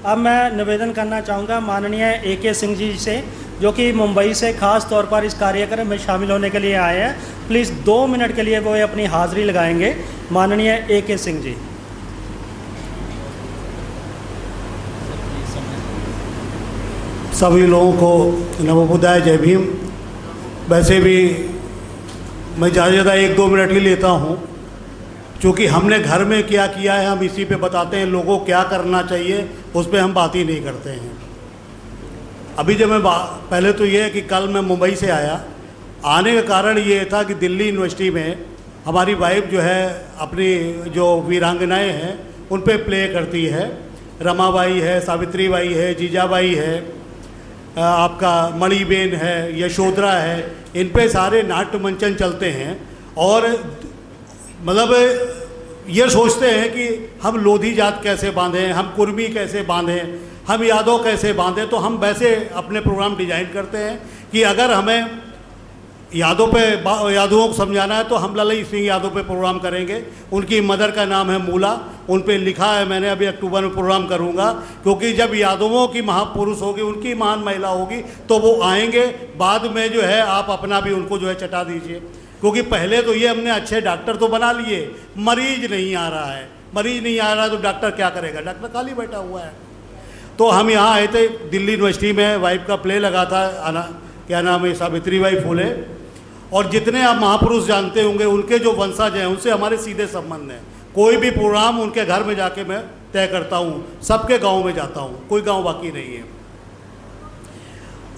अब मैं निवेदन करना चाहूँगा माननीय AK सिंह जी से, जो कि मुंबई से ख़ास तौर पर इस कार्यक्रम में शामिल होने के लिए आए हैं। प्लीज़ 2 मिनट के लिए वो अपनी हाज़िरी लगाएंगे। माननीय AK सिंह जी। सभी लोगों को नवोदय जय भीम। वैसे भी मैं ज़्यादा 1-2 मिनट ही लेता हूँ, क्योंकि हमने घर में क्या किया है हम इसी पे बताते हैं। लोगों को क्या करना चाहिए उस पर हम बात ही नहीं करते हैं। अभी जब मैं पहले तो ये है कि कल मैं मुंबई से आया। आने का कारण ये था कि दिल्ली यूनिवर्सिटी में हमारी वाइफ जो है अपनी जो वीरांगनाएँ हैं उन पे प्ले करती है। रमाबाई है, सावित्री बाई है, जीजाबाई है, आपका मणिबेन है, यशोधरा है, इन पे सारे नाट्य मंचन चलते हैं। और मतलब ये सोचते हैं कि हम लोधी जात कैसे बांधें, हम कुर्मी कैसे बांधें, हम यादव कैसे बांधें। तो हम वैसे अपने प्रोग्राम डिजाइन करते हैं कि अगर हमें यादवों को समझाना है तो हम ललई सिंह यादव पे प्रोग्राम करेंगे। उनकी मदर का नाम है मूला, उन पे लिखा है मैंने। अभी अक्टूबर में प्रोग्राम करूंगा, क्योंकि जब यादवों की महापुरुष होगी, उनकी महान महिला होगी, तो वो आएंगे। बाद में जो है आप अपना भी उनको जो है चटा दीजिए, क्योंकि पहले तो ये हमने अच्छे डॉक्टर तो बना लिए, मरीज नहीं आ रहा है। मरीज नहीं आ रहा है तो डॉक्टर क्या करेगा? डॉक्टर खाली बैठा हुआ है। तो हम यहाँ आए थे दिल्ली यूनिवर्सिटी में, वाइफ का प्ले लगा था, क्या नाम है, सावित्री बाई फुले। और जितने आप महापुरुष जानते होंगे उनके जो वंशज हैं उनसे हमारे सीधे संबंध हैं। कोई भी प्रोग्राम उनके घर में जाके मैं तय करता हूँ। सबके गांव में जाता हूँ, कोई गांव बाकी नहीं है।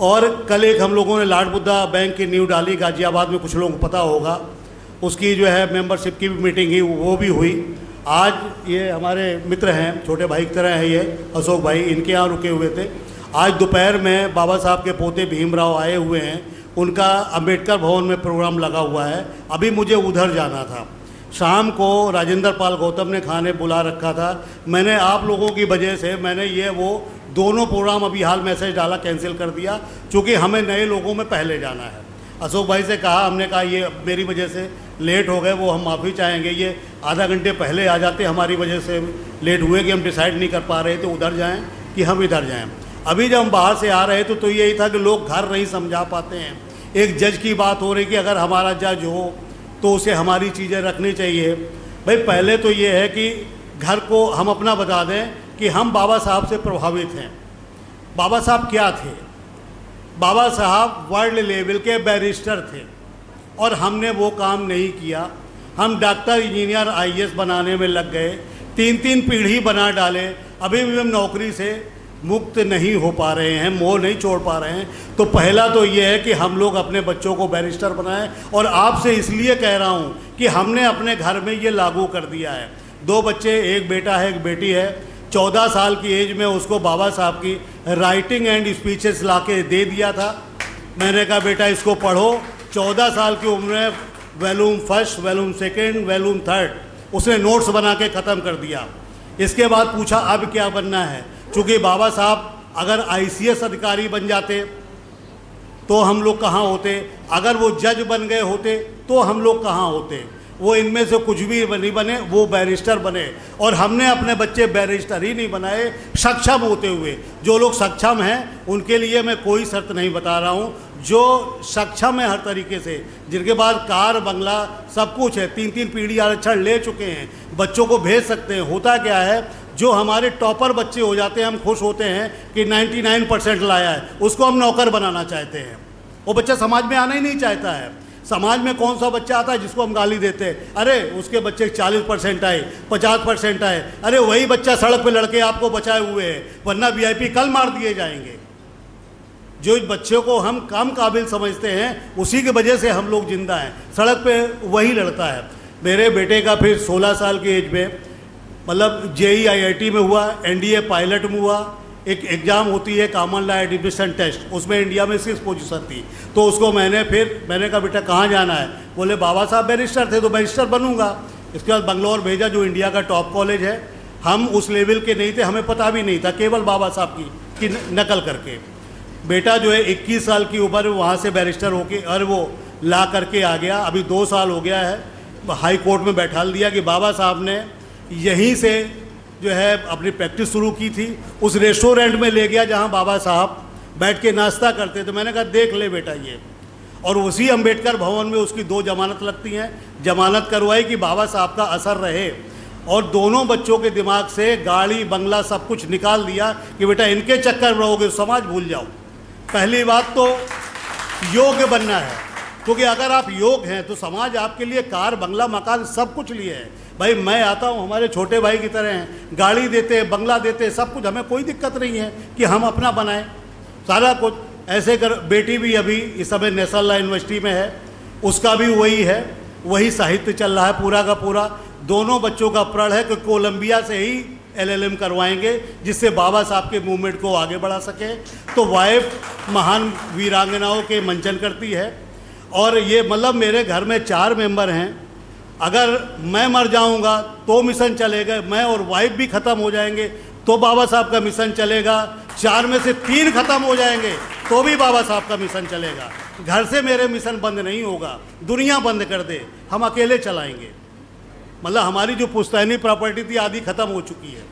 और कल एक हम लोगों ने लाड बुद्धा बैंक की नींव डाली गाजियाबाद में, कुछ लोगों को पता होगा। उसकी जो है मेंबरशिप की भी मीटिंग ही वो भी हुई। आज ये हमारे मित्र हैं, छोटे भाई की तरह है ये अशोक भाई, इनके यहाँ रुके हुए थे। आज दोपहर में बाबा साहब के पोते भीमराव आए हुए हैं, उनका अंबेडकर भवन में प्रोग्राम लगा हुआ है। अभी मुझे उधर जाना था। शाम को राजेंद्र पाल गौतम ने खाने बुला रखा था। मैंने आप लोगों की वजह से मैंने ये वो दोनों प्रोग्राम अभी हाल मैसेज डाला, कैंसिल कर दिया, क्योंकि हमें नए लोगों में पहले जाना है। अशोक भाई से कहा, हमने कहा ये मेरी वजह से लेट हो गए, वो हम माफ़ी चाहेंगे। ये आधा घंटे पहले आ जाते, हमारी वजह से लेट हुए कि हम डिसाइड नहीं कर पा रहे थे उधर जाएँ कि हम इधर जाएँ। अभी जब हम बाहर से आ रहे थे तो यही था कि लोग घर नहीं समझा पाते हैं। एक जज की बात हो रही कि अगर हमारा जज हो तो उसे हमारी चीज़ें रखनी चाहिए। भाई पहले तो ये है कि घर को हम अपना बता दें कि हम बाबा साहब से प्रभावित हैं। बाबा साहब क्या थे? बाबा साहब वर्ल्ड लेवल के बैरिस्टर थे और हमने वो काम नहीं किया। हम डॉक्टर, इंजीनियर, IAS बनाने में लग गए, 3-3 पीढ़ी बना डाले। अभी भी हम नौकरी से मुक्त नहीं हो पा रहे हैं, मोह नहीं छोड़ पा रहे हैं। तो पहला तो ये है कि हम लोग अपने बच्चों को बैरिस्टर बनाएं। और आपसे इसलिए कह रहा हूँ कि हमने अपने घर में ये लागू कर दिया है। 2 बच्चे, एक बेटा है, एक बेटी है। 14 साल की एज में उसको बाबा साहब की राइटिंग एंड स्पीचेस ला के दे दिया था। मैंने कहा बेटा इसको पढ़ो। 14 साल की उम्र में वॉल्यूम 1, वॉल्यूम 2, वॉल्यूम 3 उसने नोट्स बना के ख़त्म कर दिया। इसके बाद पूछा अब क्या बनना है, क्योंकि बाबा साहब अगर ICS अधिकारी बन जाते तो हम लोग कहाँ होते, अगर वो जज बन गए होते तो हम लोग कहाँ होते। वो इनमें से कुछ भी नहीं बने, वो बैरिस्टर बने। और हमने अपने बच्चे बैरिस्टर ही नहीं बनाए, सक्षम होते हुए। जो लोग सक्षम हैं उनके लिए मैं कोई शर्त नहीं बता रहा हूँ। जो सक्षम है हर तरीके से, जिनके पास कार बंगला सब कुछ है, 3-3 पीढ़ी आरक्षण ले चुके हैं, बच्चों को भेज सकते हैं। होता क्या है, जो हमारे टॉपर बच्चे हो जाते हैं, हम खुश होते हैं कि 99% लाया है, उसको हम नौकर बनाना चाहते हैं। वो बच्चा समाज में आना ही नहीं चाहता है। समाज में कौन सा बच्चा आता है जिसको हम गाली देते हैं, अरे उसके बच्चे 40% आए, 50% आए। अरे वही बच्चा सड़क पे लड़के आपको बचाए हुए हैं, वरना VIP कल मार दिए जाएंगे। जो बच्चों को हम कम काबिल समझते हैं उसी की वजह से हम लोग जिंदा हैं। सड़क पे वही लड़ता है। मेरे बेटे का फिर 16 साल की एज में मतलब JEE IIT में हुआ, NDA पायलट में हुआ। एक एग्ज़ाम होती है कॉमन लॉ एडमिशन टेस्ट, उसमें इंडिया में 6 पोजीशन थी। तो उसको मैंने कहा बेटा कहाँ जाना है? बोले बाबा साहब बैरिस्टर थे तो बैरिस्टर बनूंगा। इसके बाद बंगलौर भेजा, जो इंडिया का टॉप कॉलेज है। हम उस लेवल के नहीं थे, हमें पता भी नहीं था, केवल बाबा साहब की नकल करके। बेटा जो है 21 साल की उम्र वहाँ से बैरिस्टर होके और वो ला करके आ गया। अभी 2 साल हो गया है, हाई कोर्ट में बैठा दिया कि बाबा साहब ने यहीं से जो है अपनी प्रैक्टिस शुरू की थी। उस रेस्टोरेंट में ले गया जहाँ बाबा साहब बैठ के नाश्ता करते थे। मैंने कहा देख ले बेटा ये, और उसी अंबेडकर भवन में उसकी 2 जमानत लगती हैं। जमानत करवाई कि बाबा साहब का असर रहे, और दोनों बच्चों के दिमाग से गाड़ी बंगला सब कुछ निकाल दिया कि बेटा इनके चक्कर में रहोगे समाज भूल जाओ। पहली बात तो योग्य बनना है, क्योंकि अगर आप योग्य हैं तो समाज आपके लिए कार बंगला मकान सब कुछ लिए है। भाई मैं आता हूँ, हमारे छोटे भाई की तरह हैं, गाड़ी देते हैं, बंगला देते हैं, सब कुछ, हमें कोई दिक्कत नहीं है कि हम अपना बनाएं सारा कुछ ऐसे कर। बेटी भी अभी इस समय नेशनल लॉ यूनिवर्सिटी में है, उसका भी वही है, वही साहित्य चल रहा है पूरा का पूरा। दोनों बच्चों का प्रण है कि कोलंबिया से ही LLM करवाएंगे, जिससे बाबा साहब के मूवमेंट को आगे बढ़ा सके। तो वाइफ महान वीरांगनाओं के मंचन करती है, और ये मतलब मेरे घर में 4 मेंबर हैं। अगर मैं मर जाऊंगा तो मिशन चलेगा, मैं और वाइफ भी ख़त्म हो जाएंगे तो बाबा साहब का मिशन चलेगा, 4 में से 3 ख़त्म हो जाएंगे तो भी बाबा साहब का मिशन चलेगा। घर से मेरे मिशन बंद नहीं होगा, दुनिया बंद कर दे हम अकेले चलाएंगे। मतलब हमारी जो पुश्तैनी प्रॉपर्टी थी आधी ख़त्म हो चुकी है,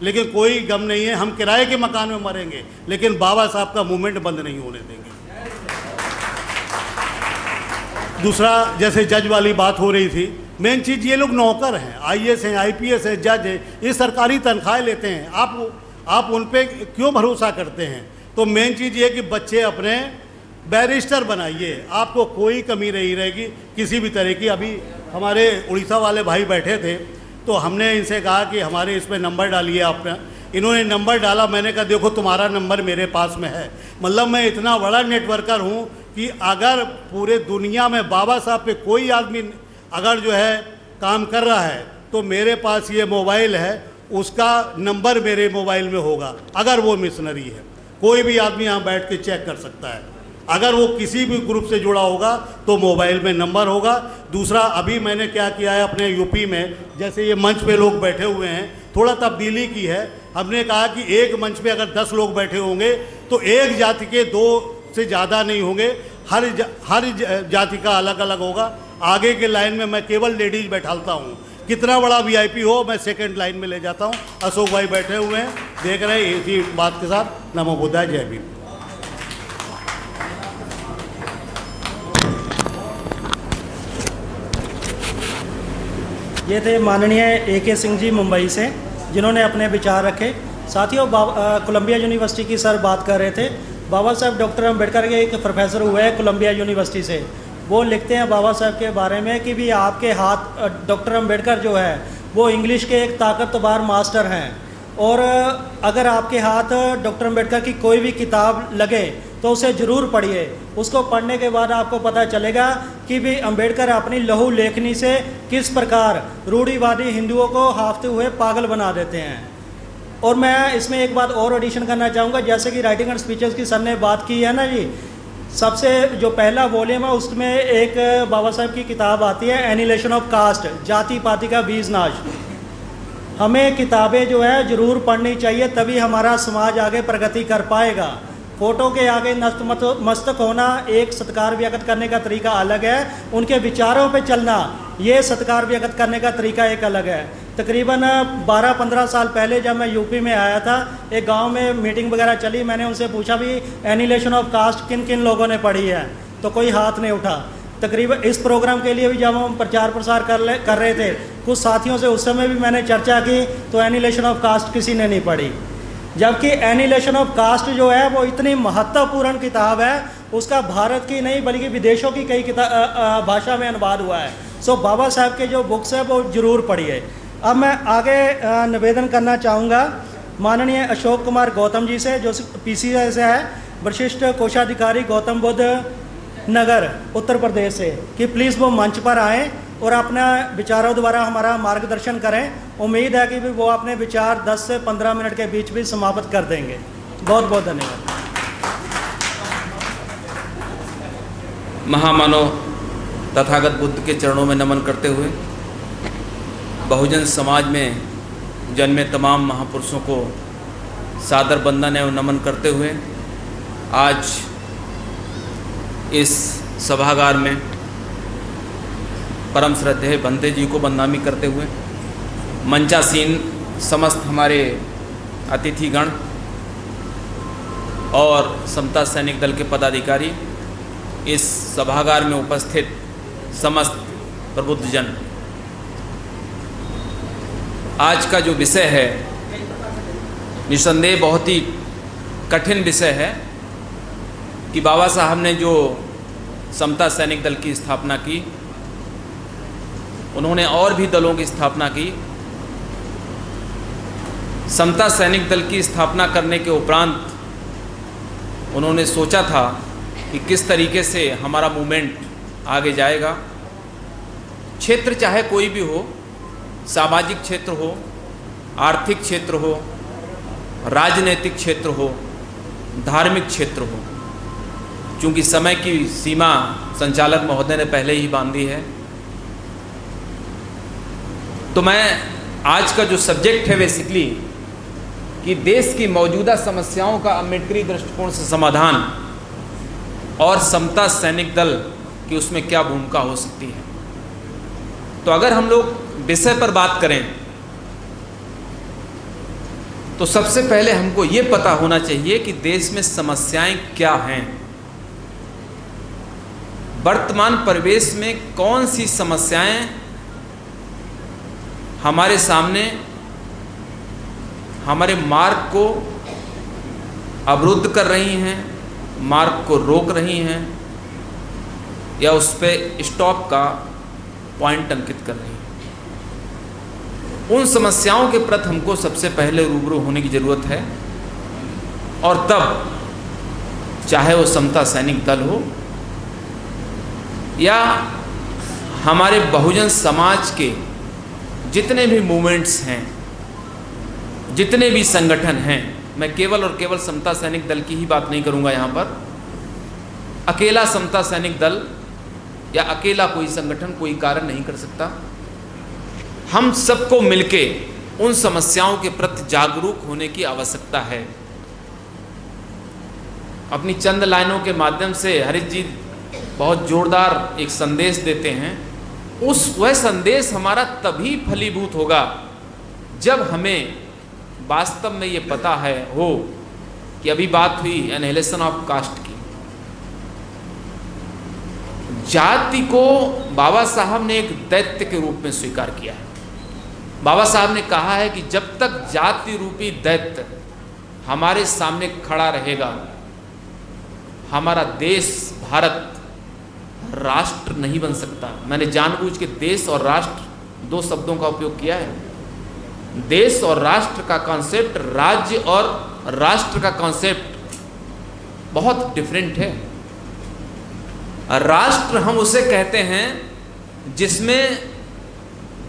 लेकिन कोई गम नहीं है, हम किराए के मकान में मरेंगे लेकिन बाबा साहब का मूवमेंट बंद नहीं होने देंगे। दूसरा, जैसे जज वाली बात हो रही थी, मेन चीज़ ये लोग नौकर हैं, IAS हैं, IPS हैं, जज हैं, ये सरकारी तनख्वाहें लेते हैं। आप उन पे क्यों भरोसा करते हैं? तो मेन चीज़ ये कि बच्चे अपने बैरिस्टर बनाइए, आपको कोई कमी नहीं रहेगी किसी भी तरह की। अभी हमारे उड़ीसा वाले भाई बैठे थे तो हमने इनसे कहा कि हमारे इसमें नंबर डालिए आपने। इन्होंने नंबर डाला, मैंने कहा देखो तुम्हारा नंबर मेरे पास में है। मतलब मैं इतना बड़ा नेटवर्कर हूँ कि अगर पूरे दुनिया में बाबा साहब पे कोई आदमी अगर जो है काम कर रहा है तो मेरे पास ये मोबाइल है, उसका नंबर मेरे मोबाइल में होगा। अगर वो मिशनरी है, कोई भी आदमी यहाँ बैठ के चेक कर सकता है। अगर वो किसी भी ग्रुप से जुड़ा होगा तो मोबाइल में नंबर होगा। दूसरा, अभी मैंने क्या किया है अपने यूपी में, जैसे ये मंच पे लोग बैठे हुए हैं, थोड़ा तब्दीली की है। हमने कहा कि एक मंच पे अगर 10 लोग बैठे होंगे तो एक जाति के 2 से ज़्यादा नहीं होंगे, हर जाति का अलग अलग होगा। आगे के लाइन में मैं केवल लेडीज बैठाता हूँ, कितना बड़ा VIP हो मैं सेकंड लाइन में ले जाता हूँ। अशोक भाई बैठे हुए हैं, देख रहे हैं। इसी बात के साथ नमो बुद्धाय, जय भीम। ये थे माननीय AK सिंह जी मुंबई से, जिन्होंने अपने विचार रखे। साथियों, कोलंबिया यूनिवर्सिटी की सर बात कर रहे थे। बाबा साहब डॉक्टर अम्बेडकर के एक प्रोफेसर हुए हैं कोलंबिया यूनिवर्सिटी से। वो लिखते हैं बाबा साहब के बारे में कि भी आपके हाथ, डॉक्टर अम्बेडकर जो है वो इंग्लिश के एक ताकतवर मास्टर हैं, और अगर आपके हाथ डॉक्टर अम्बेडकर की कोई भी किताब लगे तो उसे ज़रूर पढ़िए। उसको पढ़ने के बाद आपको पता चलेगा कि भी अम्बेडकर अपनी लहू लेखनी से किस प्रकार रूढ़िवादी हिंदुओं को हाफते हुए पागल बना देते हैं। और मैं इसमें एक बात और एडिशन करना चाहूँगा, जैसे कि राइटिंग एंड स्पीचेस की सर ने बात की है ना जी, सबसे जो पहला वॉल्यूम है उसमें एक बाबा साहब की किताब आती है, एनिहिलेशन ऑफ कास्ट, जाति पाति का बीज नाश। हमें किताबें जो है ज़रूर पढ़नी चाहिए, तभी हमारा समाज आगे प्रगति कर पाएगा। फ़ोटो के आगे मस्तक होना एक सत्कार व्यक्त करने का तरीका अलग है, उनके विचारों पे चलना ये सत्कार व्यक्त करने का तरीका एक अलग है। तकरीबन 12-15 साल पहले जब मैं यूपी में आया था, एक गांव में मीटिंग वगैरह चली, मैंने उनसे पूछा भी एनिहिलेशन ऑफ कास्ट किन किन लोगों ने पढ़ी है, तो कोई हाथ नहीं उठा। तकरीबन इस प्रोग्राम के लिए भी जब हम प्रचार प्रसार कर रहे थे, कुछ साथियों से उस समय भी मैंने चर्चा की तो एनिहिलेशन ऑफ कास्ट किसी ने नहीं पढ़ी। जबकि एनिहिलेशन ऑफ कास्ट जो है वो इतनी महत्वपूर्ण किताब है, उसका भारत की नहीं बल्कि विदेशों की कई भाषा में अनुवाद हुआ है। सो बाबा साहब के जो बुक्स है वो ज़रूर पढ़िए। अब मैं आगे निवेदन करना चाहूँगा माननीय अशोक कुमार गौतम जी से, जो PCI से है, वरिष्ठ कोषाधिकारी गौतम बुद्ध नगर उत्तर प्रदेश से, कि प्लीज़ वो मंच पर आएँ और अपना विचारों द्वारा हमारा मार्गदर्शन करें। उम्मीद है कि भी वो अपने विचार 10 से 15 मिनट के बीच भी समाप्त कर देंगे। बहुत बहुत धन्यवाद। महामानव तथागत बुद्ध के चरणों में नमन करते हुए, बहुजन समाज में जन्मे तमाम महापुरुषों को सादर वंदन एवं नमन करते हुए, आज इस सभागार में परम श्रद्धेय बंदे जी को बंदनामी करते हुए, मंचासीन समस्त हमारे अतिथिगण और समता सैनिक दल के पदाधिकारी, इस सभागार में उपस्थित समस्त प्रबुद्धजन, आज का जो विषय है निस्संदेह बहुत ही कठिन विषय है कि बाबा साहब ने जो समता सैनिक दल की स्थापना की, उन्होंने और भी दलों की स्थापना की। समता सैनिक दल की स्थापना करने के उपरांत उन्होंने सोचा था कि किस तरीके से हमारा मूवमेंट आगे जाएगा। क्षेत्र चाहे कोई भी हो, सामाजिक क्षेत्र हो, आर्थिक क्षेत्र हो, राजनीतिक क्षेत्र हो, धार्मिक क्षेत्र हो, चूँकि समय की सीमा संचालक महोदय ने पहले ही बांधी है, तो मैं आज का जो सब्जेक्ट है बेसिकली कि देश की मौजूदा समस्याओं का अम्बेडकरी दृष्टिकोण से समाधान और समता सैनिक दल की उसमें क्या भूमिका हो सकती है। तो अगर हम लोग विषय पर बात करें तो सबसे पहले हमको ये पता होना चाहिए कि देश में समस्याएं क्या हैं, वर्तमान परिवेश में कौन सी समस्याएं हमारे सामने हमारे मार्ग को अवरुद्ध कर रही हैं, मार्ग को रोक रही हैं या उस पर स्टॉप का पॉइंट अंकित कर रही हैं। उन समस्याओं के प्रति हमको सबसे पहले रूबरू होने की ज़रूरत है, और तब चाहे वो समता सैनिक दल हो या हमारे बहुजन समाज के जितने भी मूवमेंट्स हैं, जितने भी संगठन हैं, मैं केवल और केवल समता सैनिक दल की ही बात नहीं करूंगा यहाँ पर। अकेला समता सैनिक दल या अकेला कोई संगठन कोई कार्य नहीं कर सकता। हम सबको मिलके उन समस्याओं के प्रति जागरूक होने की आवश्यकता है। अपनी चंद लाइनों के माध्यम से हरीश जी बहुत जोरदार एक संदेश देते हैं। वह संदेश हमारा तभी फलीभूत होगा जब हमें वास्तव में ये पता हो कि अभी बात हुई एनहिलेशन ऑफ कास्ट की। जाति को बाबा साहब ने एक दैत्य के रूप में स्वीकार किया है। बाबा साहब ने कहा है कि जब तक जाति रूपी दैत्य हमारे सामने खड़ा रहेगा, हमारा देश भारत राष्ट्र नहीं बन सकता। मैंने जानबूझ के देश और राष्ट्र दो शब्दों का उपयोग किया है। देश और राष्ट्र का कॉन्सेप्ट, राज्य और राष्ट्र का कॉन्सेप्ट बहुत डिफरेंट है। राष्ट्र हम उसे कहते हैं जिसमें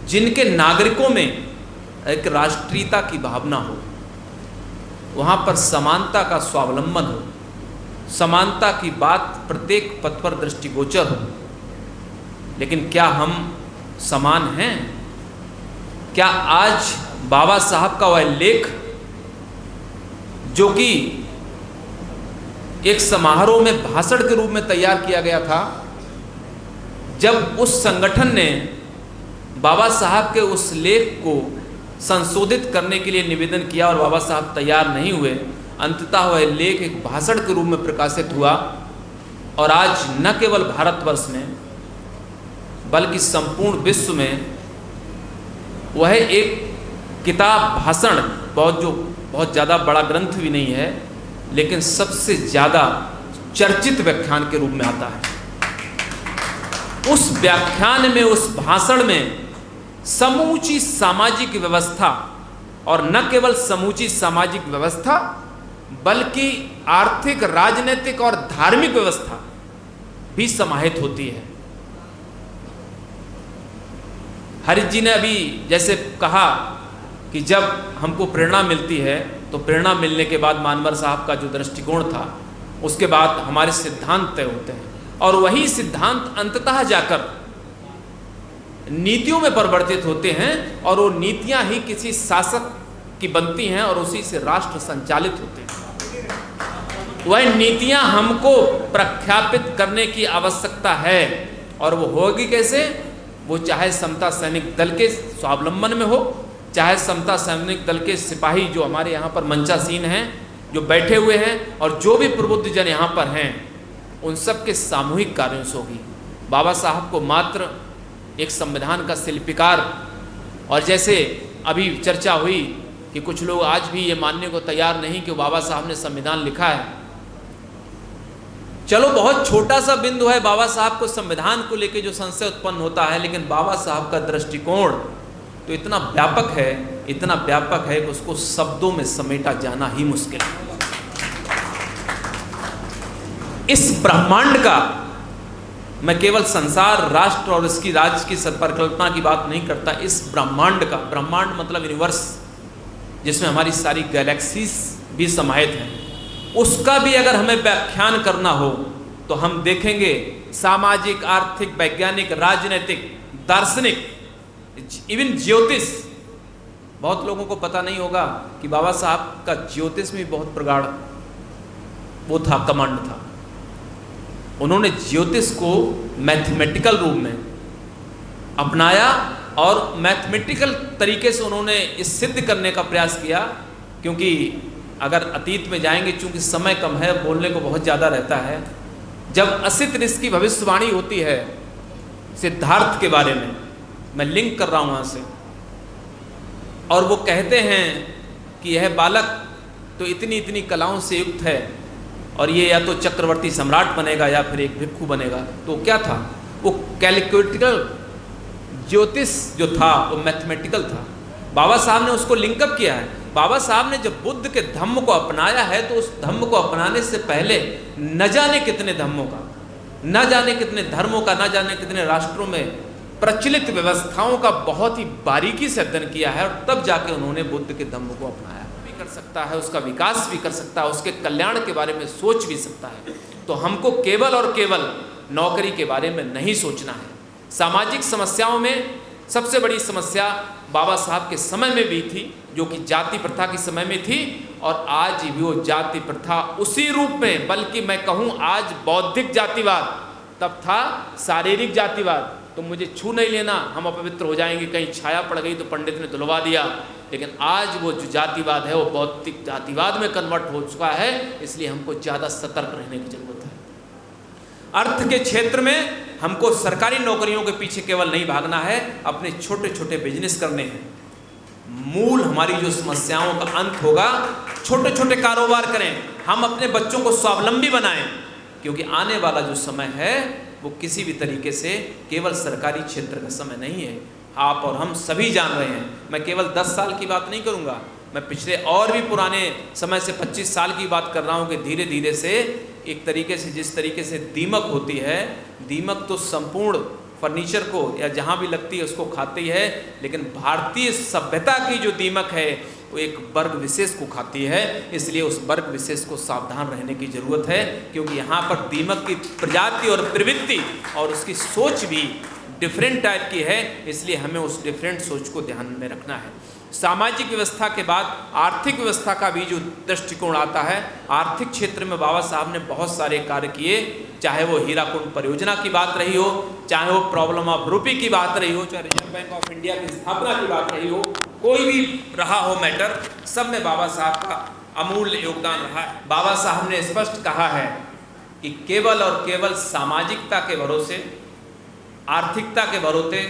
जिनके नागरिकों में एक राष्ट्रीयता की भावना हो, वहाँ पर समानता का स्वावलंबन हो, समानता की बात प्रत्येक पद पर दृष्टिगोचर हो। लेकिन क्या हम समान हैं? क्या आज बाबा साहब का वह लेख जो कि एक समारोह में भाषण के रूप में तैयार किया गया था, जब उस संगठन ने बाबा साहब के उस लेख को संशोधित करने के लिए निवेदन किया और बाबा साहब तैयार नहीं हुए, अंततः वह लेख एक भाषण के रूप में प्रकाशित हुआ और आज न केवल भारतवर्ष में बल्कि संपूर्ण विश्व में वह एक किताब, भाषण, बहुत ज़्यादा बड़ा ग्रंथ भी नहीं है, लेकिन सबसे ज़्यादा चर्चित व्याख्यान के रूप में आता है। उस व्याख्यान में, उस भाषण में समूची सामाजिक व्यवस्था, और न केवल समूची सामाजिक व्यवस्था बल्कि आर्थिक, राजनीतिक और धार्मिक व्यवस्था भी समाहित होती है। हरीश जी ने अभी जैसे कहा कि जब हमको प्रेरणा मिलती है तो प्रेरणा मिलने के बाद मानवर साहब का जो दृष्टिकोण था, उसके बाद हमारे सिद्धांत तय होते हैं और वही सिद्धांत अंततः जाकर नीतियों में परिवर्तित होते हैं और वो नीतियां ही किसी शासक की बनती हैं और उसी से राष्ट्र संचालित होते हैं। वह नीतियां हमको प्रख्यापित करने की आवश्यकता है और वो होगी कैसे? वो चाहे समता सैनिक दल के स्वावलंबन में हो चाहे समता सैनिक दल के सिपाही जो हमारे यहाँ पर मंचासीन हैं, जो बैठे हुए हैं, और जो भी प्रबुद्ध जन यहाँ पर हैं, उन सब के सामूहिक कार्यों से होगी। बाबा साहब को मात्र एक संविधान का शिल्पकार, और जैसे अभी चर्चा हुई कि कुछ लोग आज भी ये मानने को तैयार नहीं कि बाबा साहब ने संविधान लिखा है। चलो बहुत छोटा सा बिंदु है बाबा साहब को संविधान को लेकर जो संशय उत्पन्न होता है, लेकिन बाबा साहब का दृष्टिकोण तो इतना व्यापक है, इतना व्यापक है कि उसको शब्दों में समेटा जाना ही मुश्किल है। इस ब्रह्मांड का, मैं केवल संसार, राष्ट्र और इसकी राज्य की परिकल्पना की बात नहीं करता, इस ब्रह्मांड का, ब्रह्मांड मतलब यूनिवर्स, जिसमें हमारी सारी गैलेक्सीज भी समाहित हैं, उसका भी अगर हमें व्याख्यान करना हो तो हम देखेंगे सामाजिक, आर्थिक, वैज्ञानिक, राजनीतिक, दार्शनिक, इवन ज्योतिष। बहुत लोगों को पता नहीं होगा कि बाबा साहब का ज्योतिष में बहुत प्रगाढ़ वो था, कमांड था। उन्होंने ज्योतिष को मैथमेटिकल रूप में अपनाया और मैथमेटिकल तरीके से उन्होंने इस सिद्ध करने का प्रयास किया, क्योंकि अगर अतीत में जाएंगे, चूंकि समय कम है, बोलने को बहुत ज़्यादा रहता है। जब असित ऋषि की भविष्यवाणी होती है सिद्धार्थ के बारे में, मैं लिंक कर रहा हूँ वहाँ से, और वो कहते हैं कि यह बालक तो इतनी इतनी कलाओं से युक्त है और ये या तो चक्रवर्ती सम्राट बनेगा या फिर एक भिक्षु बनेगा। तो क्या था वो? कैलकुलेटिकल ज्योतिष जो था वो मैथमेटिकल था। बाबा साहब ने उसको लिंकअप किया है। बाबा साहब ने जब बुद्ध के धम्म को अपनाया है तो उस धम्म को अपनाने से पहले न जाने कितने धम्मों का, न जाने कितने धर्मों का, न जाने कितने राष्ट्रों में प्रचलित व्यवस्थाओं का बहुत ही बारीकी से अध्ययन किया है, और तब जाके उन्होंने बुद्ध के धम्म को अपनाया। भी कर सकता है, उसका विकास भी कर सकता है, उसके कल्याण के बारे में सोच भी सकता है। तो हमको केवल और केवल नौकरी के बारे में नहीं सोचना है। सामाजिक समस्याओं में सबसे बड़ी समस्या बाबा साहब के समय में भी थी, जो कि जाति प्रथा के समय में थी, और आज भी वो जाति प्रथा उसी रूप में, बल्कि मैं कहूँ आज बौद्धिक जातिवाद, तब था शारीरिक जातिवाद, तो मुझे छू नहीं लेना, हम अपवित्र हो जाएंगे, कहीं छाया पड़ गई तो पंडित ने धुलवा दिया। लेकिन आज वो जो जातिवाद है वो बौद्धिक जातिवाद में कन्वर्ट हो चुका है, इसलिए हमको ज़्यादा सतर्क रहने की जरूरत है। अर्थ के क्षेत्र में हमको सरकारी नौकरियों के पीछे केवल नहीं भागना है, अपने छोटे छोटे बिजनेस करने हैं। मूल हमारी जो समस्याओं का अंत होगा, छोटे छोटे कारोबार करें, हम अपने बच्चों को स्वावलंबी बनाएं, क्योंकि आने वाला जो समय है वो किसी भी तरीके से केवल सरकारी क्षेत्र का समय नहीं है। आप और हम सभी जान रहे हैं। मैं केवल 10 साल की बात नहीं करूंगा, मैं पिछले और भी पुराने समय से 25 साल की बात कर रहा हूं कि धीरे धीरे से एक तरीके से, जिस तरीके से दीमक होती है, दीमक तो संपूर्ण फर्नीचर को या जहाँ भी लगती है उसको खाती है, लेकिन भारतीय सभ्यता की जो दीमक है वो एक वर्ग विशेष को खाती है। इसलिए उस वर्ग विशेष को सावधान रहने की ज़रूरत है, क्योंकि यहाँ पर दीमक की प्रजाति और प्रवृत्ति और उसकी सोच भी डिफरेंट टाइप की है, इसलिए हमें उस डिफरेंट सोच को ध्यान में रखना है। सामाजिक व्यवस्था के बाद आर्थिक व्यवस्था का भी जो दृष्टिकोण आता है, आर्थिक क्षेत्र में बाबा साहब ने बहुत सारे कार्य किए, चाहे वो हीराकुंड परियोजना की बात रही हो, चाहे वो प्रॉब्लम ऑफ रूपी की बात रही हो, चाहे रिजर्व बैंक ऑफ इंडिया की स्थापना की बात रही हो, कोई भी रहा हो मैटर, सब में बाबा साहब का अमूल्य योगदान रहा है। बाबा साहब ने स्पष्ट कहा है कि केवल और केवल सामाजिकता के भरोसे, आर्थिकता के भरोसे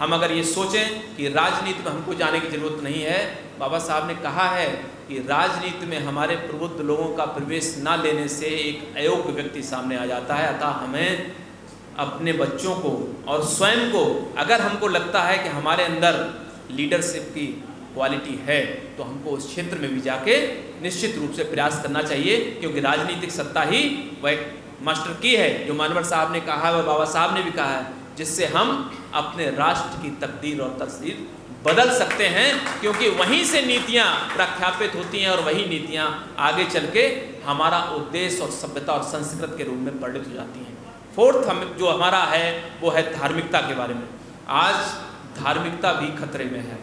हम अगर ये सोचें कि राजनीति में हमको जाने की जरूरत नहीं है, बाबा साहब ने कहा है कि राजनीति में हमारे प्रबुद्ध लोगों का प्रवेश न लेने से एक अयोग्य व्यक्ति सामने आ जाता है। अतः हमें अपने बच्चों को और स्वयं को, अगर हमको लगता है कि हमारे अंदर लीडरशिप की क्वालिटी है, तो हमको उस क्षेत्र में भी जाके निश्चित रूप से प्रयास करना चाहिए, क्योंकि राजनीतिक सत्ता ही वह एक मास्टर की है, जो मानवर साहब ने कहा है, वह बाबा साहब ने भी कहा है, जिससे हम अपने राष्ट्र की तकदीर और तस्वीर बदल सकते हैं, क्योंकि वहीं से नीतियां प्रख्यापित होती हैं और वही नीतियां आगे चल के हमारा उद्देश्य और सभ्यता और संस्कृत के रूप में परिणत हो जाती हैं। फोर्थ जो हमारा है वो है धार्मिकता के बारे में। आज धार्मिकता भी खतरे में है।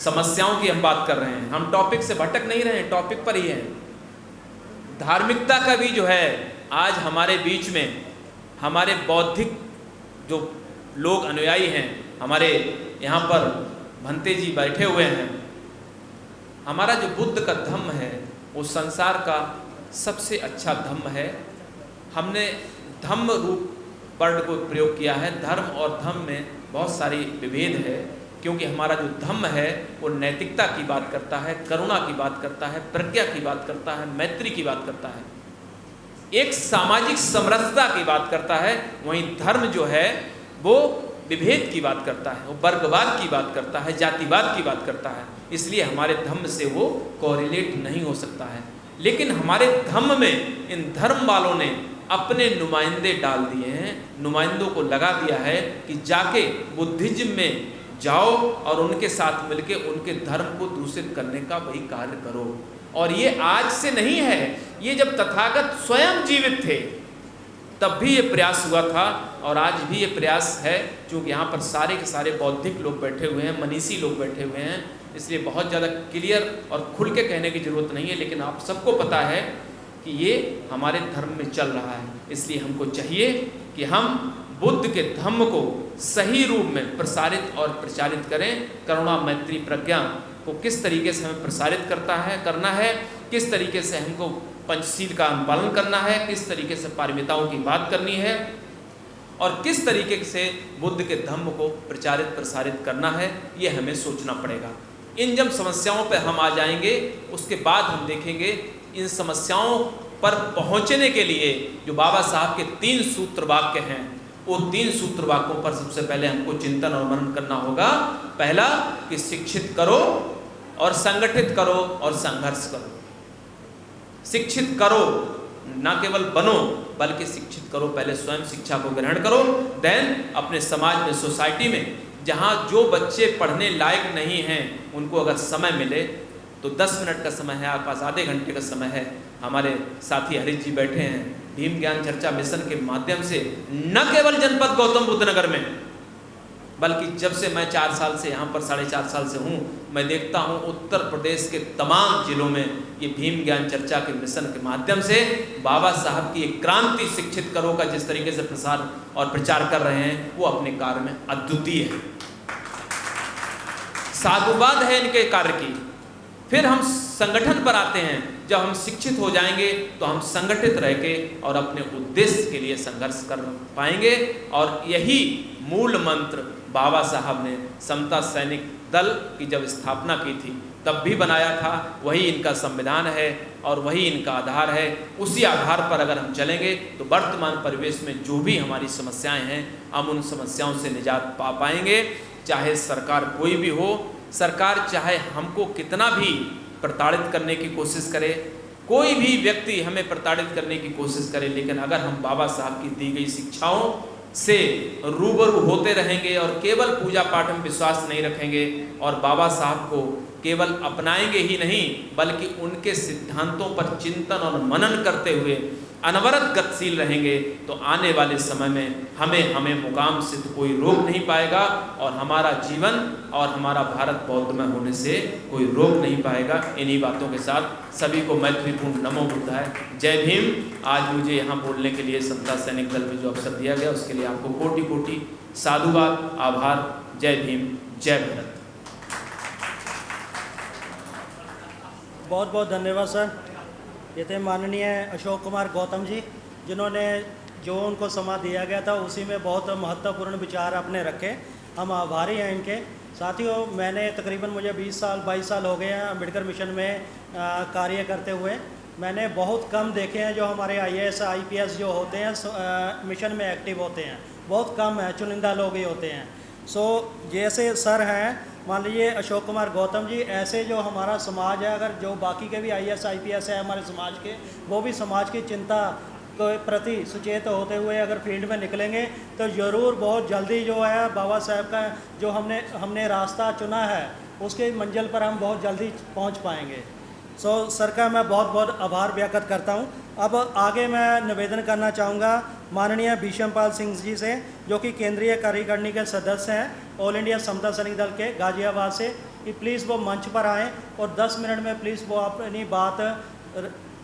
समस्याओं की हम बात कर रहे हैं, हम टॉपिक से भटक नहीं रहे हैं, टॉपिक पर ही हैं। धार्मिकता का भी जो है आज हमारे बीच में, हमारे बौद्धिक जो लोग अनुयायी हैं, हमारे यहाँ पर भंते जी बैठे हुए हैं, हमारा जो बुद्ध का धम्म है वो संसार का सबसे अच्छा धम्म है। हमने धम्म रूप वर्ड को प्रयोग किया है। धर्म और धम्म में बहुत सारी विभेद है, क्योंकि हमारा जो धम्म है वो नैतिकता की बात करता है, करुणा की बात करता है, प्रज्ञा की बात करता है, मैत्री की बात करता है, एक सामाजिक समरसता की बात करता है। वहीं धर्म जो है वो विभेद की बात करता है, वो वर्गवाद की बात करता है, जातिवाद की बात करता है। इसलिए हमारे धम्म से वो कोरिलेट नहीं हो सकता है। लेकिन हमारे धम्म में इन धर्म वालों ने अपने नुमाइंदे डाल दिए हैं, नुमाइंदों को लगा दिया है कि जाके बुद्धिज्म में जाओ और उनके साथ मिलके उनके धर्म को दूषित करने का वही कार्य करो। और ये आज से नहीं है, ये जब तथागत स्वयं जीवित थे तब भी ये प्रयास हुआ था और आज भी ये प्रयास है। क्योंकि यहाँ पर सारे के सारे बौद्धिक लोग बैठे हुए हैं, मनीषी लोग बैठे हुए हैं, इसलिए बहुत ज़्यादा क्लियर और खुल के कहने की ज़रूरत नहीं है। लेकिन आप सबको पता है कि ये हमारे धर्म में चल रहा है। इसलिए हमको चाहिए कि हम बुद्ध के धम्म को सही रूप में प्रसारित और प्रचारित करें। करुणा, मैत्री, प्रज्ञा को किस तरीके से हमें प्रसारित करना है, किस तरीके से हमको पंचशील का अनुपालन करना है, किस तरीके से पारमिताओं की बात करनी है और किस तरीके से बुद्ध के धम्म को प्रचारित प्रसारित करना है, ये हमें सोचना पड़ेगा। इन जब समस्याओं पर हम आ जाएंगे उसके बाद हम देखेंगे इन समस्याओं पर पहुंचने के लिए जो बाबा साहब के 3 सूत्र वाक्य हैं, वो 3 सूत्र वाक्यों पर सबसे पहले हमको चिंतन और मनन करना होगा। पहला कि शिक्षित करो और संगठित करो और संघर्ष करो। शिक्षित करो, ना केवल बनो बल्कि शिक्षित करो। पहले स्वयं शिक्षा को ग्रहण करो, देन अपने समाज में, सोसाइटी में जहाँ जो बच्चे पढ़ने लायक नहीं हैं उनको अगर समय मिले तो 10 मिनट का समय है, आपके पास आधे घंटे का समय है। हमारे साथी हरीश जी बैठे हैं, भीम ज्ञान चर्चा मिशन के माध्यम से न केवल जनपद गौतम बुद्ध नगर में बल्कि जब से मैं 4 साल से यहाँ पर 4.5 साल से हूँ, मैं देखता हूँ उत्तर प्रदेश के तमाम जिलों में ये भीम ज्ञान चर्चा के मिशन के माध्यम से बाबा साहब की एक क्रांति शिक्षित करो का जिस तरीके से प्रसार और प्रचार कर रहे हैं वो अपने कार्य में अद्वितीय है। साधुवाद है इनके कार्य की। फिर हम संगठन पर आते हैं। जब हम शिक्षित हो जाएंगे तो हम संगठित रह के और अपने उद्देश्य के लिए संघर्ष कर पाएंगे। और यही मूल मंत्र बाबा साहब ने समता सैनिक दल की जब स्थापना की थी तब भी बनाया था। वही इनका संविधान है और वही इनका आधार है। उसी आधार पर अगर हम चलेंगे तो वर्तमान परिवेश में जो भी हमारी समस्याएं हैं हम उन समस्याओं से निजात पा पाएंगे। चाहे सरकार कोई भी हो, सरकार चाहे हमको कितना भी प्रताड़ित करने की कोशिश करे, कोई भी व्यक्ति हमें प्रताड़ित करने की कोशिश करे, लेकिन अगर हम बाबा साहब की दी गई शिक्षाओं से रूबरू होते रहेंगे और केवल पूजा पाठ में विश्वास नहीं रखेंगे और बाबा साहब को केवल अपनाएंगे ही नहीं बल्कि उनके सिद्धांतों पर चिंतन और मनन करते हुए अनवरत गतिशील रहेंगे तो आने वाले समय में हमें मुकाम से तो कोई रोक नहीं पाएगा और हमारा जीवन और हमारा भारत बौद्धमय होने से कोई रोक नहीं पाएगा। इन्हीं बातों के साथ सभी को मैत्रीपूर्ण नमो बुद्धाय, जय भीम। आज मुझे यहाँ बोलने के लिए समता सैनिक दल में जो अवसर दिया गया उसके लिए आपको कोटि कोटि साधुवाद, आभार। जय भीम, जय भारत। बहुत बहुत धन्यवाद सर। ये थे माननीय अशोक कुमार गौतम जी, जिन्होंने जो उनको समा दिया गया था उसी में बहुत महत्वपूर्ण विचार अपने रखे। हम आभारी हैं इनके। साथियों, मैंने तकरीबन मुझे 22 साल हो गए हैं अम्बेडकर मिशन में कार्य करते हुए। मैंने बहुत कम देखे हैं जो हमारे IAS IPS जो होते हैं मिशन में एक्टिव होते हैं, बहुत कम है, चुनिंदा लोग ही होते हैं। जैसे सर हैं, मान लीजिए अशोक कुमार गौतम जी, ऐसे जो हमारा समाज है, अगर जो बाकी के भी IAS IPS है हमारे समाज के, वो भी समाज की चिंता के प्रति सचेत होते हुए अगर फील्ड में निकलेंगे तो ज़रूर बहुत जल्दी जो है बाबा साहब का जो हमने रास्ता चुना है उसके मंजिल पर हम बहुत जल्दी पहुंच पाएंगे। सर का मैं बहुत बहुत आभार व्यक्त करता हूं। अब आगे मैं निवेदन करना चाहूँगा माननीय भीष्मपाल सिंह जी से, जो कि केंद्रीय कार्यकारिणी के सदस्य हैं ऑल इंडिया समता सैनिक दल के गाजियाबाद से, कि प्लीज़ वो मंच पर आएँ और 10 मिनट में प्लीज़ वो अपनी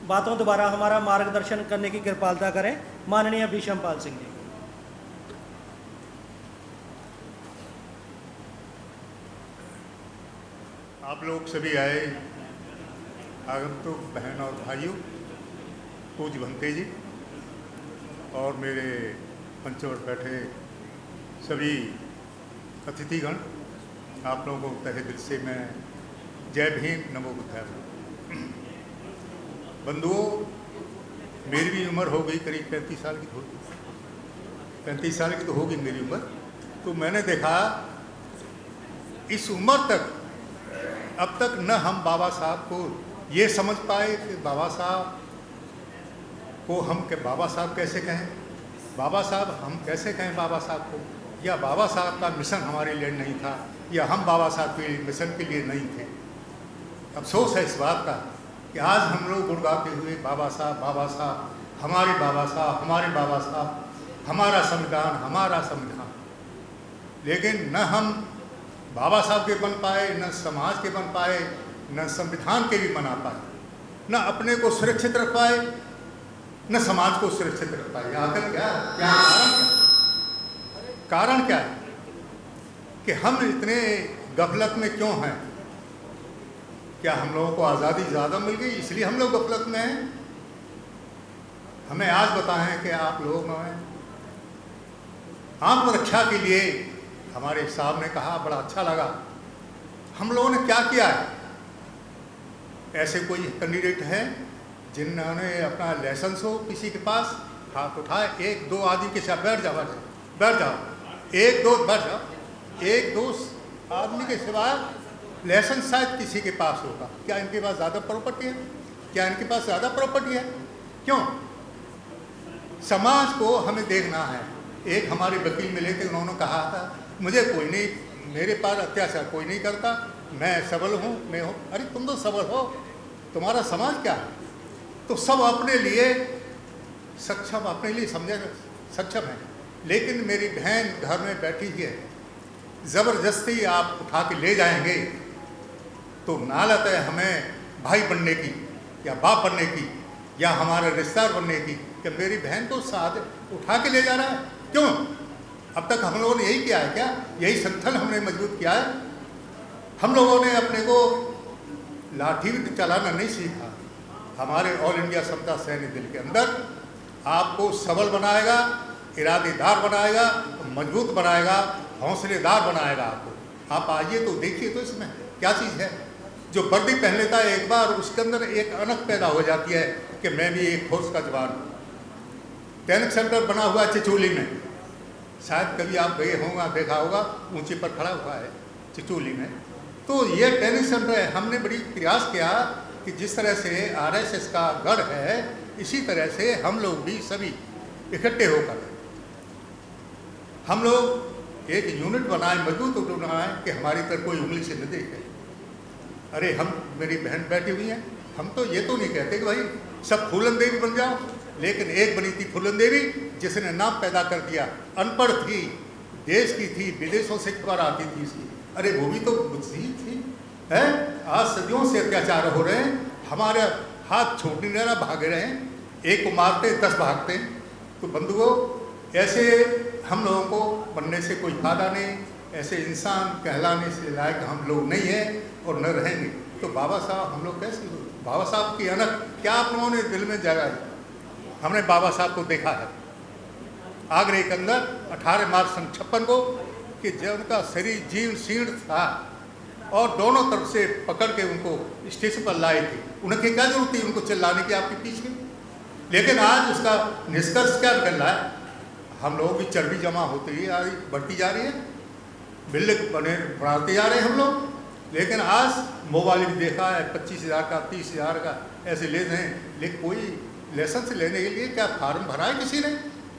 बातों द्वारा हमारा मार्गदर्शन करने की कृपालता करें। माननीय भीष्मपाल सिंह जी। आप लोग सभी आए, आगंतुक बहन और भाइयों, पूज्य भंते जी और मेरे मंच पर बैठे सभी अतिथिगण, आप लोगों को तहे दिल से मैं जय भीम नमो बुद्धाय। बंधुओं, मेरी भी उम्र हो गई, करीब 35 साल की होगी, 35 साल की तो होगी मेरी उम्र। तो मैंने देखा इस उम्र तक, अब तक न हम बाबा साहब को ये समझ पाए कि बाबा साहब को हम के बाबा साहब कैसे कहें, बाबा साहब हम कैसे कहें बाबा साहब को, या बाबा साहब का मिशन हमारे लिए नहीं था, या हम बाबा साहब के मिशन के लिए नहीं थे। अफसोस है इस बात का कि आज हम लोग गुणगाते हुए बाबा साहब, हमारे बाबा साहब, हमारे बाबा साहब, हमारा संविधान, हमारा संविधान, लेकिन न हम बाबा साहब के बन पाए, न समाज के बन पाए, न संविधान के भी बना पाए, न अपने को सुरक्षित रख पाए, न समाज को सुरक्षित रख पाए। आखिर क्या कारण क्या है कि हम इतने गफलत में क्यों हैं? क्या हम लोगों को आज़ादी ज़्यादा मिल गई इसलिए हम लोग गफलत में हैं? हमें आज बताएं कि आप लोग आत्मरक्षा के लिए, हमारे साहब ने कहा, बड़ा अच्छा लगा, हम लोगों ने क्या किया है? ऐसे कोई कैंडिडेट हैं जिन्होंने अपना लाइसेंस हो किसी के पास, हाथ उठाए, एक दो आदमी के साथ बैठ जाओ, एक दो आदमी के सिवाय लाइसेंस शायद किसी के पास होगा। क्या इनके पास ज़्यादा प्रॉपर्टी है? क्या इनके पास ज़्यादा प्रॉपर्टी है? क्यों? समाज को हमें देखना है। एक हमारे वकील मिले थे, उन्होंने कहा था मुझे कोई नहीं, मेरे पास अत्याचार कोई नहीं करता, मैं सबल हूँ, मैं हूँ। अरे तुम तो सबल हो, तुम्हारा समाज क्या है? तो सब अपने लिए सक्षम, अपने लिए समझे सक्षम है, लेकिन मेरी बहन घर में बैठी है, ज़बरदस्ती आप उठा के ले जाएंगे तो नालत है हमें भाई बनने की या बाप बनने की या हमारे रिश्तेदार बनने की, कि मेरी बहन को साथ उठा के ले जा रहा है। क्यों? अब तक हम लोगों ने यही किया है क्या? यही संगठन हमने मजबूत किया है? हम लोगों ने अपने को लाठी चलाना नहीं सीखा। हमारे ऑल इंडिया समता सैन्य दल के अंदर आपको सबल बनाएगा, इरादेदार बनाएगा, मजबूत बनाएगा, हौसलेदार बनाएगा आपको। आप आइए तो देखिए तो इसमें क्या चीज़ है। जो वर्दी पहन लेता है एक बार, उसके अंदर एक अनक पैदा हो जाती है कि मैं भी एक फोर्स का जवान हूँ। ट्रेनिंग सेंटर बना हुआ है चिचोली में, शायद कभी आप गए होंगे, देखा होगा, ऊंचे पर खड़ा हुआ है चिचोली में। तो ये ट्रेनिंग सेंटर है। हमने बड़ी प्रयास किया कि जिस तरह से RSS का गढ़ है, इसी तरह से हम लोग भी सभी इकट्ठे होकर हम लोग एक यूनिट बनाए, मजबूत बनाए कि हमारी तरफ कोई उंगली से न देखे। अरे हम, मेरी बहन बैठी हुई है, हम तो ये तो नहीं कहते कि भाई सब फूलन देवी बन जाओ, लेकिन एक बनी थी फूलन देवी जिसने नाम पैदा कर दिया, अनपढ़ थी, देश की थी, विदेशों से खबर आती थी इसकी। अरे वो भी तो बुद्धिजीवी थी है। आज सदियों से अत्याचार हो रहे हैं, हमारे हाथ छोड़ने देना, भागे रहे हैं, एक को मारते 10 भागते। तो बंधुओं, ऐसे हम लोगों को बनने से कोई फायदा नहीं, ऐसे इंसान कहलाने से लायक हम लोग नहीं हैं और न रहेंगे। तो बाबा साहब हम लोग कैसे, बाबा साहब की अनक क्या आप लोगों ने दिल में जगाई? हमने बाबा साहब को देखा है आगरे के अंदर 18 मार्च 1956 को, कि जब उनका शरीर जीर्ण शीर्ण था और दोनों तरफ से पकड़ के उनको स्टेशन पर लाए थे। उनकी क्या जरूरत थी उनको चिल्लाने की आपके पीछे? लेकिन आज उसका निष्कर्ष क्या निकल रहा है? हम लोगों की चर्बी जमा होती ही बढ़ती जा रही है, बिल्ले बने बढ़ाते जा रहे हैं हम लोग। लेकिन आज मोबाइल भी देखा है, 25,000 का, 30,000 का ऐसे ले रहे हैं। लेकिन कोई लाइसेंस लेने के लिए क्या फार्म भरा है किसी ने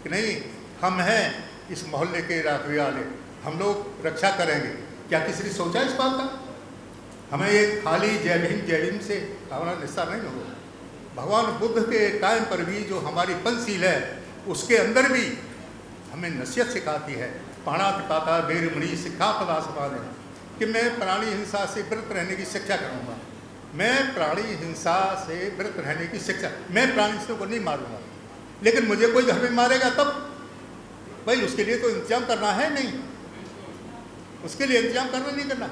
कि नहीं हम हैं इस मोहल्ले के राखवी वाले, हम लोग रक्षा करेंगे? क्या किसी ने सोचा इस बात का? हमें ये खाली जय भीम से हमारा निस्तार नहीं होगा। भगवान बुद्ध के टाइम पर भी जो हमारी पंचशील है, उसके अंदर भी हमें नसीहत सिखाती है, पाणातिपाता वेरमणि सिक्खापदा समाधि, कि मैं प्राणी हिंसा से व्रत रहने की शिक्षा करूँगा। मैं प्राणी हिंसा से व्रत रहने की शिक्षा, मैं प्राणी को नहीं मारूंगा, लेकिन मुझे कोई घर में मारेगा तब भाई उसके लिए तो इंतजाम करना है नहीं, उसके लिए इंतजाम करना नहीं करना।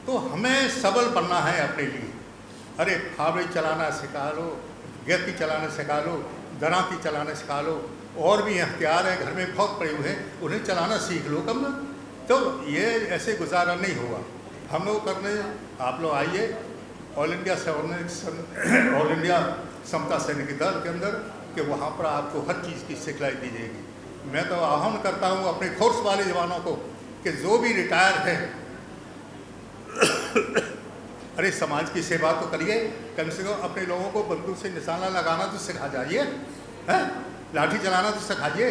तो हमें सबल बनना है अपने लिए। अरे फावड़ी चलाना सिखा लो, गति चलाना सिखा लो, दराती चलाना सिखा लो, और भी हथियार हैं घर में बहुत पड़े हुए हैं, उन्हें चलाना सीख लो कम ना। तो ये ऐसे गुजारा नहीं होगा। हम लोग करने, आप लोग आइए ऑल इंडिया समता सैनिक दल के अंदर, कि वहाँ पर आपको हर चीज़ की सिखलाई दी जाएगी। मैं तो आह्वान करता हूँ अपने फोर्स वाले जवानों को कि जो भी रिटायर है, अरे समाज की सेवा तो करिए, कम से कम अपने लोगों को बंदूक से निशाना लगाना तो सिखा जाइए, हैं, लाठी चलाना तो सिखाइए,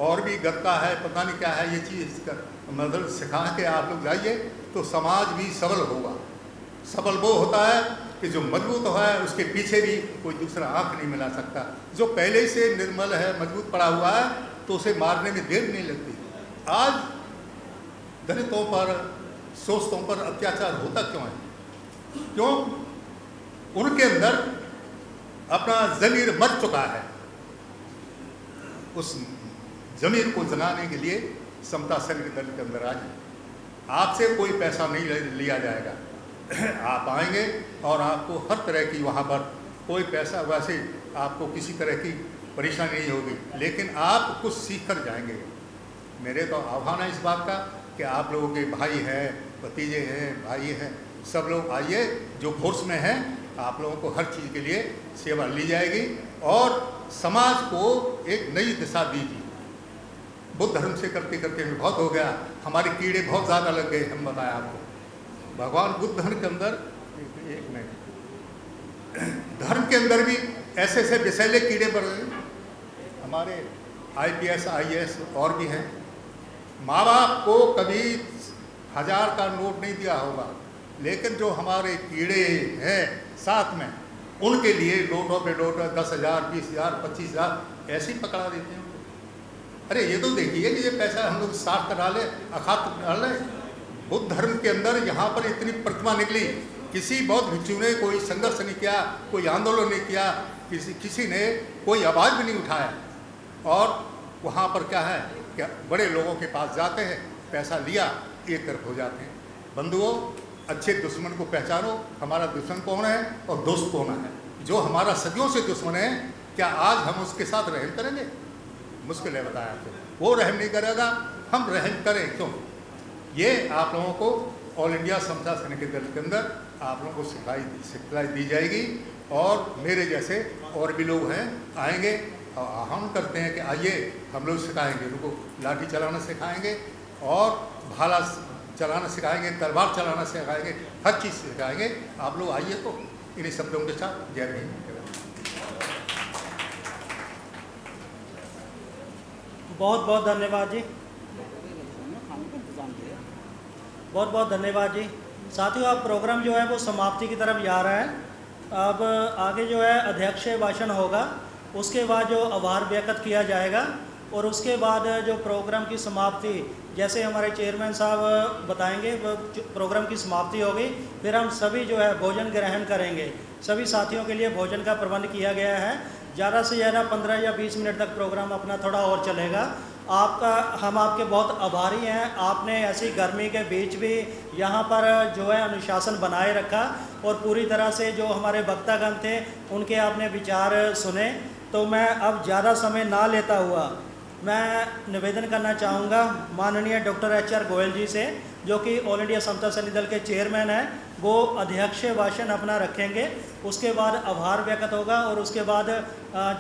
और भी गत्ता है पता नहीं क्या है ये चीज़ मतलब सिखा के आप लोग जाइए, तो समाज भी सबल होगा। सबल वो होता है कि जो मजबूत है उसके पीछे भी कोई दूसरा आंख नहीं मिला सकता। जो पहले से निर्मल है, मजबूत पड़ा हुआ है, तो उसे मारने में देर नहीं लगती। आज दलितों पर, शोषितों पर अत्याचार होता क्यों है? क्यों? उनके अंदर अपना ज़मीर मर चुका है। उस ज़मीर को जगाने के लिए समता सैनिक दल के अंदर आज आपसे कोई पैसा नहीं लिया जाएगा। आप आएंगे और आपको हर तरह की वहाँ पर कोई पैसा, वैसे आपको किसी तरह की परेशानी नहीं होगी, लेकिन आप कुछ सीख कर जाएंगे। मेरे तो आह्वान है इस बात का कि आप लोगों के भाई हैं, भतीजे हैं, भाई हैं, सब लोग आइए, जो फोर्स में हैं, आप लोगों को हर चीज़ के लिए सेवा ली जाएगी और समाज को एक नई दिशा दीजिए। बुद्ध धर्म से करते करते बहुत हो गया, हमारे कीड़े बहुत ज़्यादा लग गए। हम बताएं आपको, भगवान बुद्ध धर्म के अंदर, एक मिनट, धर्म के अंदर भी ऐसे ऐसे विषैले कीड़े बढ़ गए। हमारे IPS IAS और भी हैं। माँ बाप को कभी 1000 का नोट नहीं दिया होगा, लेकिन जो हमारे कीड़े हैं साथ में, उनके लिए नोटों पे नोट 10,000, 20,000, 25,000 ऐसे ही पकड़ा देते हैं। अरे ये तो देखिए कि ये पैसा हम लोग साफ करा ले, अखात डाल लें। बुद्ध धर्म के अंदर यहाँ पर इतनी प्रतिमा निकली, किसी बौद्ध भिक्षु ने कोई संघर्ष नहीं किया, कोई आंदोलन नहीं किया, किसी ने कोई आवाज़ भी नहीं उठाया। और वहाँ पर क्या है, क्या बड़े लोगों के पास जाते हैं, पैसा लिया, एक तरफ हो जाते हैं। बंधुओं, अच्छे दुश्मन को पहचानो, हमारा दुश्मन कौन है और दोस्त कौन है। जो हमारा सदियों से दुश्मन है, क्या आज हम उसके साथ रहम करेंगे? मुश्किल है, बताया आपको। वो रहम नहीं करेगा, हम रहम करें क्यों? ये आप लोगों को ऑल इंडिया समता सैनिक दल के अंदर आप लोगों को सिखलाई दी जाएगी। और मेरे जैसे और भी लोग हैं, आएंगे और आह्वान करते हैं कि आइए, हम लोग सिखाएंगे, उनको लाठी चलाना सिखाएंगे और भाला चलाना सिखाएंगे, तलवार चलाना सिखाएंगे, हर चीज़ सिखाएंगे। आप लोग आइए। तो इन्हीं शब्दों के साथ जय हिंद। बहुत बहुत धन्यवाद जी, बहुत बहुत धन्यवाद जी। साथियों, अब प्रोग्राम जो है वो समाप्ति की तरफ जा रहा है। अब आगे जो है अध्यक्ष भाषण होगा, उसके बाद जो आभार व्यक्त किया जाएगा और उसके बाद जो प्रोग्राम की समाप्ति, जैसे हमारे चेयरमैन साहब बताएंगे, वो प्रोग्राम की समाप्ति होगी। फिर हम सभी जो है भोजन ग्रहण करेंगे। सभी साथियों के लिए भोजन का प्रबंध किया गया है। ज़्यादा से ज़्यादा 15 या 20 मिनट तक प्रोग्राम अपना थोड़ा और चलेगा। हम आपके बहुत आभारी हैं। आपने ऐसी गर्मी के बीच भी यहाँ पर जो है अनुशासन बनाए रखा और पूरी तरह से जो हमारे वक्तागण थे उनके आपने विचार सुने। तो मैं अब ज़्यादा समय ना लेता हुआ मैं निवेदन करना चाहूँगा माननीय डॉक्टर HR गोयल जी से, जो कि ऑल इंडिया समता सैनिक दल के चेयरमैन हैं। वो अध्यक्ष भाषण अपना रखेंगे, उसके बाद आभार व्यक्त होगा और उसके बाद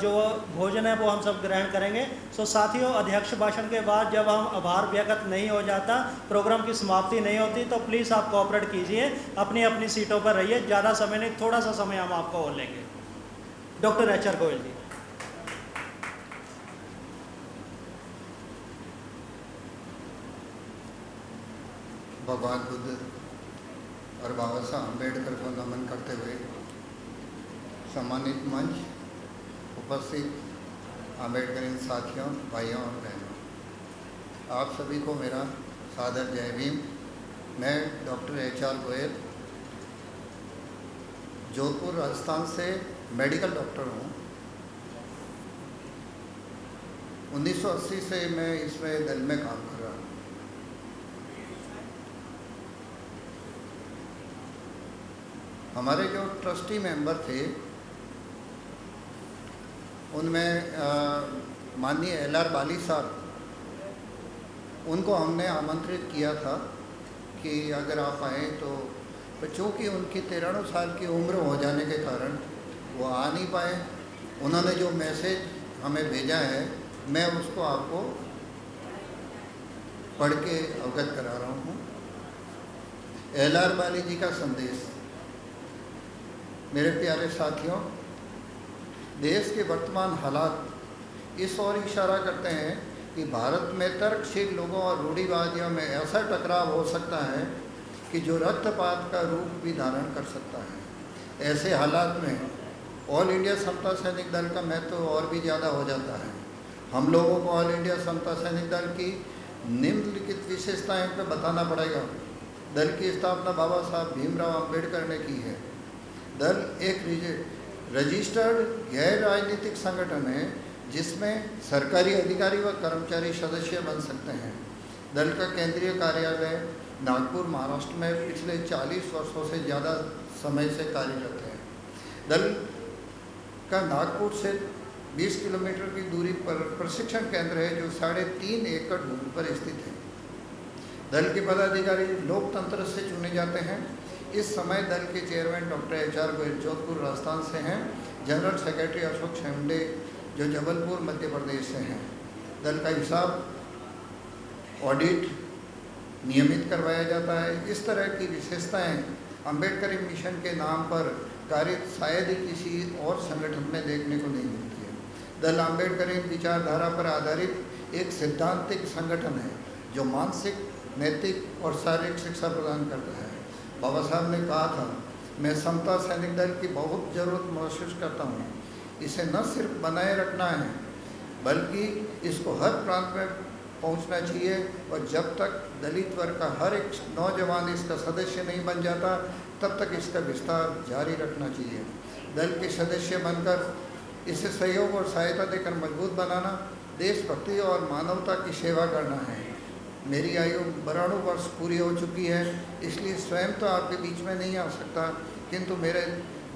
जो भोजन है वो हम सब ग्रहण करेंगे। सो साथियों, अध्यक्ष भाषण के बाद जब हम आभार व्यक्त नहीं हो जाता, प्रोग्राम की समाप्ति नहीं होती, तो प्लीज़ आप कोऑपरेट कीजिए, अपनी अपनी सीटों पर रहिए। ज़्यादा समय नहीं, थोड़ा सा समय हम आपको और लेंगे। डॉक्टर HR गोयल जी। भगवान बुद्ध और बाबा साहब अम्बेडकर को नमन करते हुए सम्मानित मंच, उपस्थित अम्बेडकरियन साथियों, भाइयों और बहनों, आप सभी को मेरा सादर जय भीम। मैं डॉक्टर HR गोयल, जोधपुर राजस्थान से मेडिकल डॉक्टर हूँ। 1980 से मैं इसमें दल में काम कर रहा हूँ। हमारे जो ट्रस्टी मेंबर थे उनमें माननीय LR बाली साहब, उनको हमने आमंत्रित किया था कि अगर आप आएँ तो, चूँकि उनकी 93 साल की उम्र हो जाने के कारण वो आ नहीं पाए। उन्होंने जो मैसेज हमें भेजा है मैं उसको आपको पढ़ के अवगत करा रहा हूँ। LR बाली जी का संदेश। मेरे प्यारे साथियों, देश के वर्तमान हालात इस ओर इशारा करते हैं कि भारत में तर्कशील लोगों और रूढ़िवादियों में ऐसा टकराव हो सकता है कि जो रक्तपात का रूप भी धारण कर सकता है। ऐसे हालात में ऑल इंडिया समता सैनिक दल का महत्व और भी ज़्यादा हो जाता है। हम लोगों को ऑल इंडिया समता सैनिक दल की निम्नलिखित विशेषताएं पर बताना पड़ेगा। दल की स्थापना बाबा साहब भीमराव अंबेडकर ने की है। दल एक रजिस्टर्ड गैर राजनीतिक संगठन है जिसमें सरकारी अधिकारी व कर्मचारी सदस्य बन सकते हैं। दल का केंद्रीय कार्यालय नागपुर, महाराष्ट्र में पिछले 40 वर्षों से ज़्यादा समय से कार्यरत है। दल का नागपुर से 20 किलोमीटर की दूरी पर प्रशिक्षण केंद्र है जो 3.5 एकड़ भूमि पर स्थित है। दल के पदाधिकारी लोकतंत्र से चुने जाते हैं। इस समय दल के chairman doctor HR Goyal Jodhpur Rajasthan से हैं। जनरल सेक्रेटरी अशोक शेमडे जो जबलपुर मध्य प्रदेश से हैं। दल का हिसाब ऑडिट नियमित करवाया जाता है। इस तरह की विशेषताएं अंबेडकरी मिशन के नाम पर कार्य शायद ही किसी और संगठन में देखने को नहीं मिलती है। दल अंबेडकरी विचारधारा पर आधारित एक सिद्धांतिक संगठन है जो मानसिक, नैतिक और शारीरिक शिक्षा प्रदान करता है। बाबा साहब ने कहा था, मैं समता सैनिक दल की बहुत ज़रूरत महसूस करता हूँ। इसे न सिर्फ बनाए रखना है बल्कि इसको हर प्रांत में पहुँचना चाहिए और जब तक दलित वर्ग का हर एक नौजवान इसका सदस्य नहीं बन जाता तब तक इसका विस्तार जारी रखना चाहिए। दल के सदस्य बनकर इसे सहयोग और सहायता देकर मजबूत बनाना, देशभक्ति और मानवता की सेवा करना है। मेरी आयु 92 वर्ष पूरी हो चुकी है, इसलिए स्वयं तो आपके बीच में नहीं आ सकता, किंतु मेरे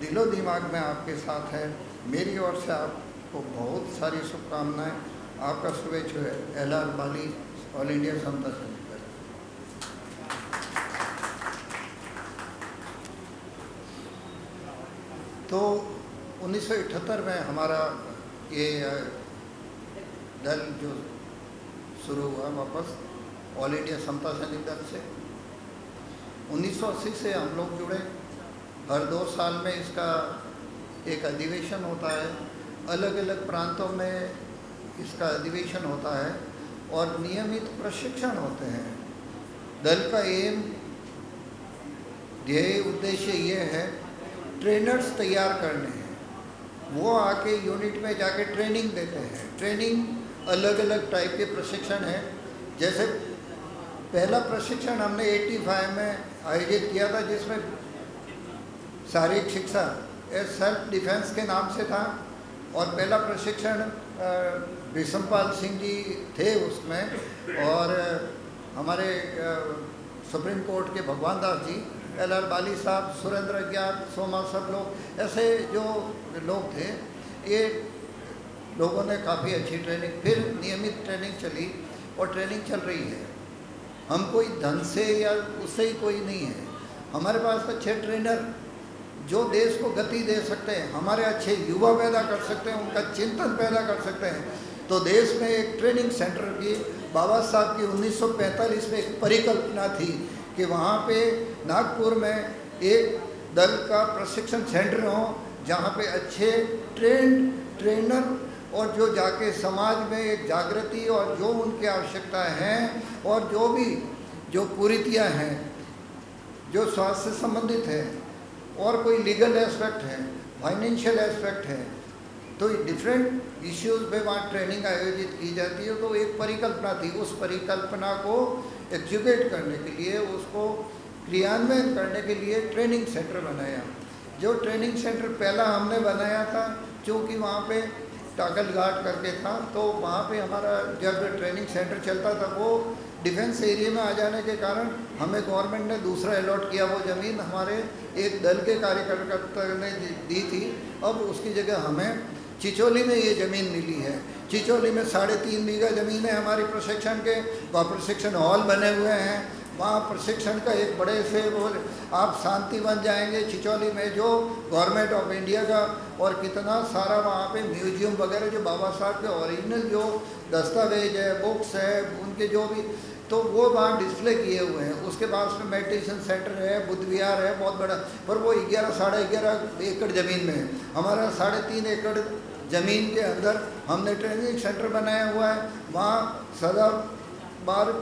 दिलो दिमाग में आपके साथ है। मेरी ओर से आपको बहुत सारी शुभकामनाएं। आपका शुभेच्छु है, LR बाली, ऑल इंडिया समता सैनिक दल। तो 1978 में हमारा ये दल जो शुरू हुआ वापस ऑल इंडिया समता सैनिक दल से 1980 से हम लोग जुड़े। हर 2 साल में इसका एक अधिवेशन होता है। अलग अलग प्रांतों में इसका अधिवेशन होता है और नियमित प्रशिक्षण होते हैं। दल का एम, ध्येय, उद्देश्य ये है ट्रेनर्स तैयार करने हैं। वो आके यूनिट में जाके ट्रेनिंग देते हैं। ट्रेनिंग अलग अलग टाइप के प्रशिक्षण हैं। जैसे पहला प्रशिक्षण हमने 85 में आयोजित किया था जिसमें शारीरिक शिक्षा सेल्फ डिफेंस के नाम से था और पहला प्रशिक्षण भीष्मपाल सिंह जी थे उसमें और हमारे सुप्रीम कोर्ट के भगवान दास जी, LR बाली साहब, सुरेंद्र ज्ञात, सोमा, सब लोग ऐसे जो लोग थे, ये लोगों ने काफ़ी अच्छी ट्रेनिंग, फिर नियमित ट्रेनिंग चली और ट्रेनिंग चल रही है। हम कोई धन से या उससे ही कोई नहीं है। हमारे पास अच्छे ट्रेनर जो देश को गति दे सकते हैं, हमारे अच्छे युवा पैदा कर सकते हैं, उनका चिंतन पैदा कर सकते हैं। तो देश में एक ट्रेनिंग सेंटर की बाबा साहब की 1945 में एक परिकल्पना थी कि वहाँ पे नागपुर में एक दल का प्रशिक्षण सेंटर हो जहाँ पे अच्छे ट्रेनर और जो जाके समाज में एक जागृति और जो उनकी आवश्यकताएं हैं और जो कुरीतियाँ हैं, जो स्वास्थ्य से संबंधित है और कोई लीगल एस्पेक्ट है, फाइनेंशियल एस्पेक्ट है, तो डिफरेंट इश्यूज़ पे वहाँ ट्रेनिंग आयोजित की जाती है। तो एक परिकल्पना थी, उस परिकल्पना को एग्जीक्यूट करने के लिए, उसको क्रियान्वयन करने के लिए ट्रेनिंग सेंटर बनाया। जो ट्रेनिंग सेंटर पहला हमने बनाया था, क्योंकि वहाँ पे टाकल घाट करके था, तो वहाँ पे हमारा जब ट्रेनिंग सेंटर चलता था वो डिफेंस एरिया में आ जाने के कारण हमें गवर्नमेंट ने दूसरा अलॉट किया। वो ज़मीन हमारे एक दल के कार्यकर्ता ने दी थी। अब उसकी जगह हमें चिचोली में ये ज़मीन मिली है। चिचोली में 3.5 बीघा ज़मीन है हमारी प्रशिक्षण के, वहाँ प्रशिक्षण हॉल बने हुए हैं। वहाँ प्रशिक्षण का एक बड़े से वो आप शांति बन जाएंगे चिचौली में, जो गवर्नमेंट ऑफ इंडिया का, और कितना सारा वहाँ पे म्यूजियम वगैरह जो बाबा साहब के ओरिजिनल जो दस्तावेज है, बुक्स है, उनके जो भी, तो वो वहाँ डिस्प्ले किए हुए हैं। उसके बाद में मेडिटेशन सेंटर है, बुद्ध विहार है बहुत बड़ा, पर वो 11-11.5 एकड़ ज़मीन में है। हमारा 3.5 एकड़ ज़मीन के अंदर हमने ट्रेनिंग सेंटर बनाया हुआ है। वहाँ सदाबहार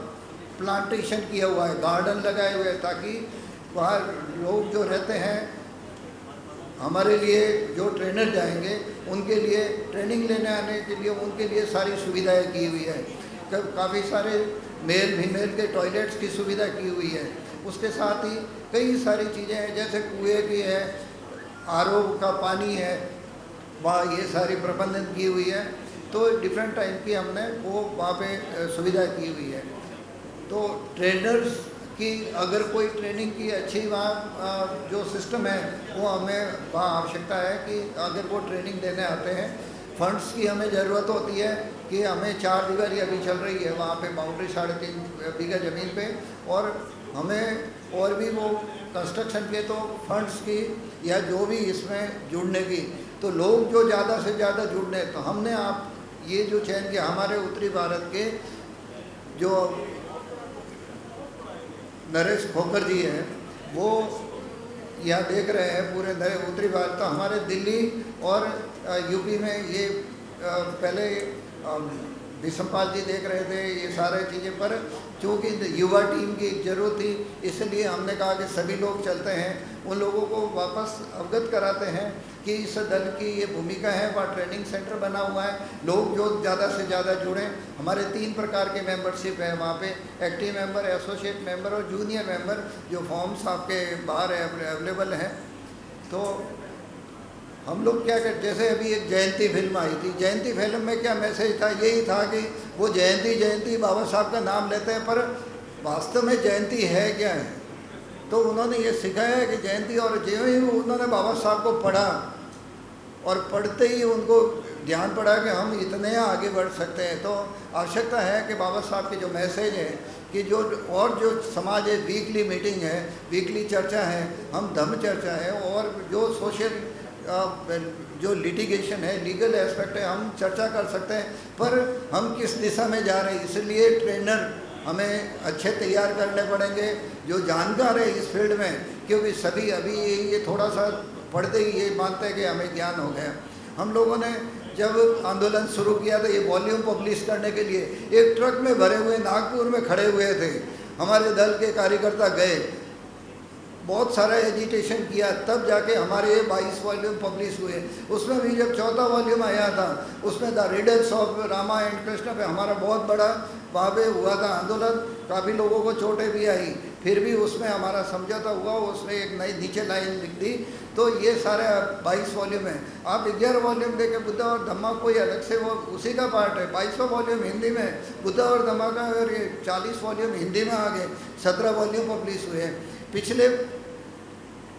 प्लांटेशन किया हुआ है, गार्डन लगाए हुए हैं, ताकि वहाँ लोग जो रहते हैं, हमारे लिए जो ट्रेनर जाएंगे उनके लिए ट्रेनिंग लेने आने के लिए उनके लिए सारी सुविधाएं की हुई है। काफ़ी सारे मेल फीमेल के टॉयलेट्स की सुविधा की हुई है। उसके साथ ही कई सारी चीज़ें हैं, जैसे कुएँ की है, आरओ का पानी है, वहाँ ये सारी प्रबंधन की हुई है। तो डिफरेंट टाइप की हमने वो वहाँ पे सुविधा की हुई है। तो ट्रेनर्स की अगर कोई ट्रेनिंग की अच्छी वहाँ जो सिस्टम है वो हमें वहाँ आवश्यकता है कि अगर वो ट्रेनिंग देने आते हैं, फंड्स की हमें ज़रूरत होती है कि हमें 4 दीवारी अभी चल रही है वहाँ पे बाउंड्री 3.5 बीघा ज़मीन पे, और हमें और भी वो कंस्ट्रक्शन के तो फंड्स की या जो भी इसमें जुड़ने की, तो लोग जो ज़्यादा से ज़्यादा जुड़ने, तो हमने आप ये जो चयन किया हमारे उत्तरी भारत के जो नरेश खोकर जी हैं, वो यहाँ देख रहे हैं पूरे उत्तरी भारत। तो हमारे दिल्ली और यूपी में ये पहले विशमपाल जी देख रहे थे ये सारे चीज़ें, पर चूँकि युवा टीम की ज़रूरत थी, इसलिए हमने कहा कि सभी लोग चलते हैं, उन लोगों को वापस अवगत कराते हैं कि इस दल की ये भूमिका है। वहाँ ट्रेनिंग सेंटर बना हुआ है, लोग जो ज़्यादा से ज़्यादा जुड़ें। हमारे 3 प्रकार के मेंबरशिप है वहाँ पे, एक्टिव मेंबर, एसोसिएट मेंबर और जूनियर मेंबर, जो फॉर्म्स आपके बाहर अवेलेबल हैं। तो हम लोग क्या करते, जैसे अभी एक जयंती फिल्म आई थी, जयंती फिल्म में क्या मैसेज था, यही था कि वो जयंती बाबा साहब का नाम लेते हैं, पर वास्तव में जयंती है क्या है। तो उन्होंने ये सिखाया है कि जयंती, और जो ही उन्होंने बाबा साहब को पढ़ा और पढ़ते ही उनको ध्यान पड़ा कि हम इतने आगे बढ़ सकते हैं। तो आवश्यकता है कि बाबा साहब के जो मैसेज है कि जो और जो समाज है, वीकली मीटिंग है, वीकली चर्चा है, हम धम्म चर्चा है, और जो सोशल जो लिटिगेशन है, लीगल एस्पेक्ट है, हम चर्चा कर सकते हैं, पर हम किस दिशा में जा रहे हैं। इसलिए ट्रेनर हमें अच्छे तैयार करने पड़ेंगे जो जानकार है इस फील्ड में, क्योंकि सभी अभी ये थोड़ा सा पढ़ते ही ये मानते हैं कि हमें ज्ञान हो गया। हम लोगों ने जब आंदोलन शुरू किया था ये वॉल्यूम पब्लिश करने के लिए, एक ट्रक में भरे हुए नागपुर में खड़े हुए थे, हमारे दल के कार्यकर्ता गए, बहुत सारा एजिटेशन किया, तब जाके हमारे 22 वॉल्यूम पब्लिश हुए। उसमें भी जब 4था वॉल्यूम आया था, उसमें the riddles of Rama and Krishna पे हमारा बहुत बड़ा वहाँ पे हुआ था आंदोलन, काफ़ी लोगों को चोटें भी आई, फिर भी उसमें हमारा समझौता हुआ, उसमें एक नई नीचे लाइन लिख दी। तो ये सारे 22 वॉल्यूम है। आप 11 वॉल्यूम देखे बुद्धा और धम्मा कोई अलग से वो उसी का पार्ट है। 22वां वॉल्यूम हिंदी में बुद्धा और धम्मा का, और ये 40 वॉल्यूम हिंदी में आ गए, 17 वॉल्यूम पब्लिश हुए हैं। पिछले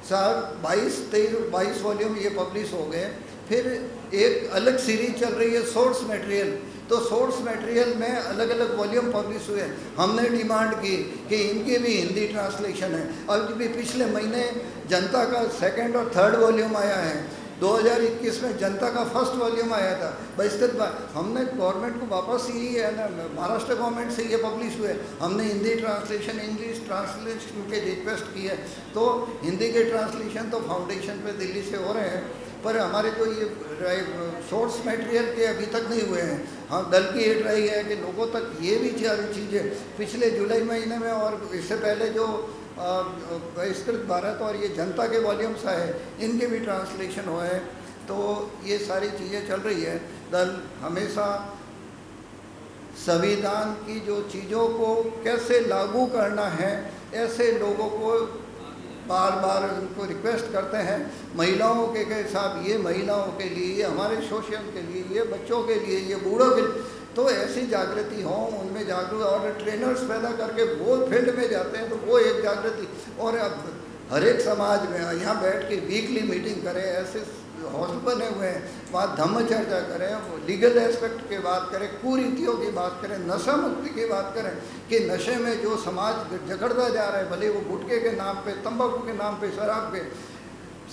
साल 22 वॉल्यूम ये पब्लिश हो गए। फिर एक अलग सीरीज चल रही है सोर्स मटेरियल, तो सोर्स मटेरियल में अलग अलग वॉल्यूम पब्लिश हुए। हमने डिमांड की कि इनकी भी हिंदी ट्रांसलेशन है। अब भी पिछले महीने जनता का 2nd और 3rd वॉल्यूम आया है। 2021 में जनता का 1st वॉल्यूम आया था। बहिष्कृत हमने गवर्नमेंट को वापस यही है ना, महाराष्ट्र गवर्नमेंट से ये पब्लिश हुए, हमने हिंदी ट्रांसलेशन, इंग्लिश ट्रांसलेशन के रिक्वेस्ट की है। तो हिंदी के ट्रांसलेशन तो फाउंडेशन पे दिल्ली से हो रहे हैं, पर हमारे जो ये सोर्स मटेरियल के अभी तक नहीं हुए हैं। हाँ, दल की हिट रही है कि लोगों तक ये भी सारी चीज़ें पिछले जुलाई महीने में और इससे पहले जो बहिष्कृत भारत और ये जनता के वॉल्यूम्स आए, इनके भी ट्रांसलेशन हुए हैं। तो ये सारी चीज़ें चल रही है। दल हमेशा संविधान की जो चीज़ों को कैसे लागू करना है, ऐसे लोगों को बार बार उनको रिक्वेस्ट करते हैं महिलाओं के साथ, ये महिलाओं के लिए, ये हमारे शोषण के लिए, ये बच्चों के लिए, ये बूढ़ों के लिए, तो ऐसी जागृति हो, उनमें जागरूक और ट्रेनर्स पैदा करके वो फील्ड में जाते हैं, तो वो एक जागृति। और अब हर एक समाज में यहाँ बैठ के वीकली मीटिंग करें, ऐसे हॉल बने हुए हैं, वहाँ धम्म चर्चा करें, लीगल एस्पेक्ट की बात करें, कुरीतियों की बात करें, नशा मुक्ति की बात करें कि नशे में जो समाज जकड़ता जा रहा है, भले वो गुटखे के नाम पे, तंबाकू के नाम पे, शराब पे,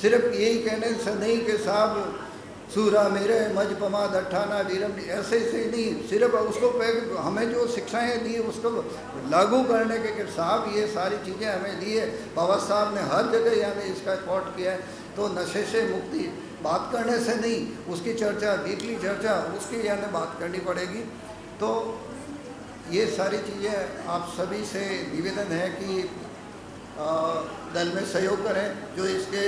सिर्फ यही कहने से नहीं कि साहब सूरा मेरे मज पमाद अट्ठाना वीरम, ऐसे ही नहीं, सिर्फ उसको हमें जो शिक्षाएं दी उसको लागू करने के साहब ये सारी चीज़ें हमें दी है। बाबा साहब ने हर जगह यानी इसका कोट किया है। तो नशे से मुक्ति बात करने से नहीं, उसकी चर्चा, वीकली चर्चा, उसकी यानी बात करनी पड़ेगी। तो ये सारी चीज़ें आप सभी से निवेदन है कि दल में सहयोग करें। जो इसके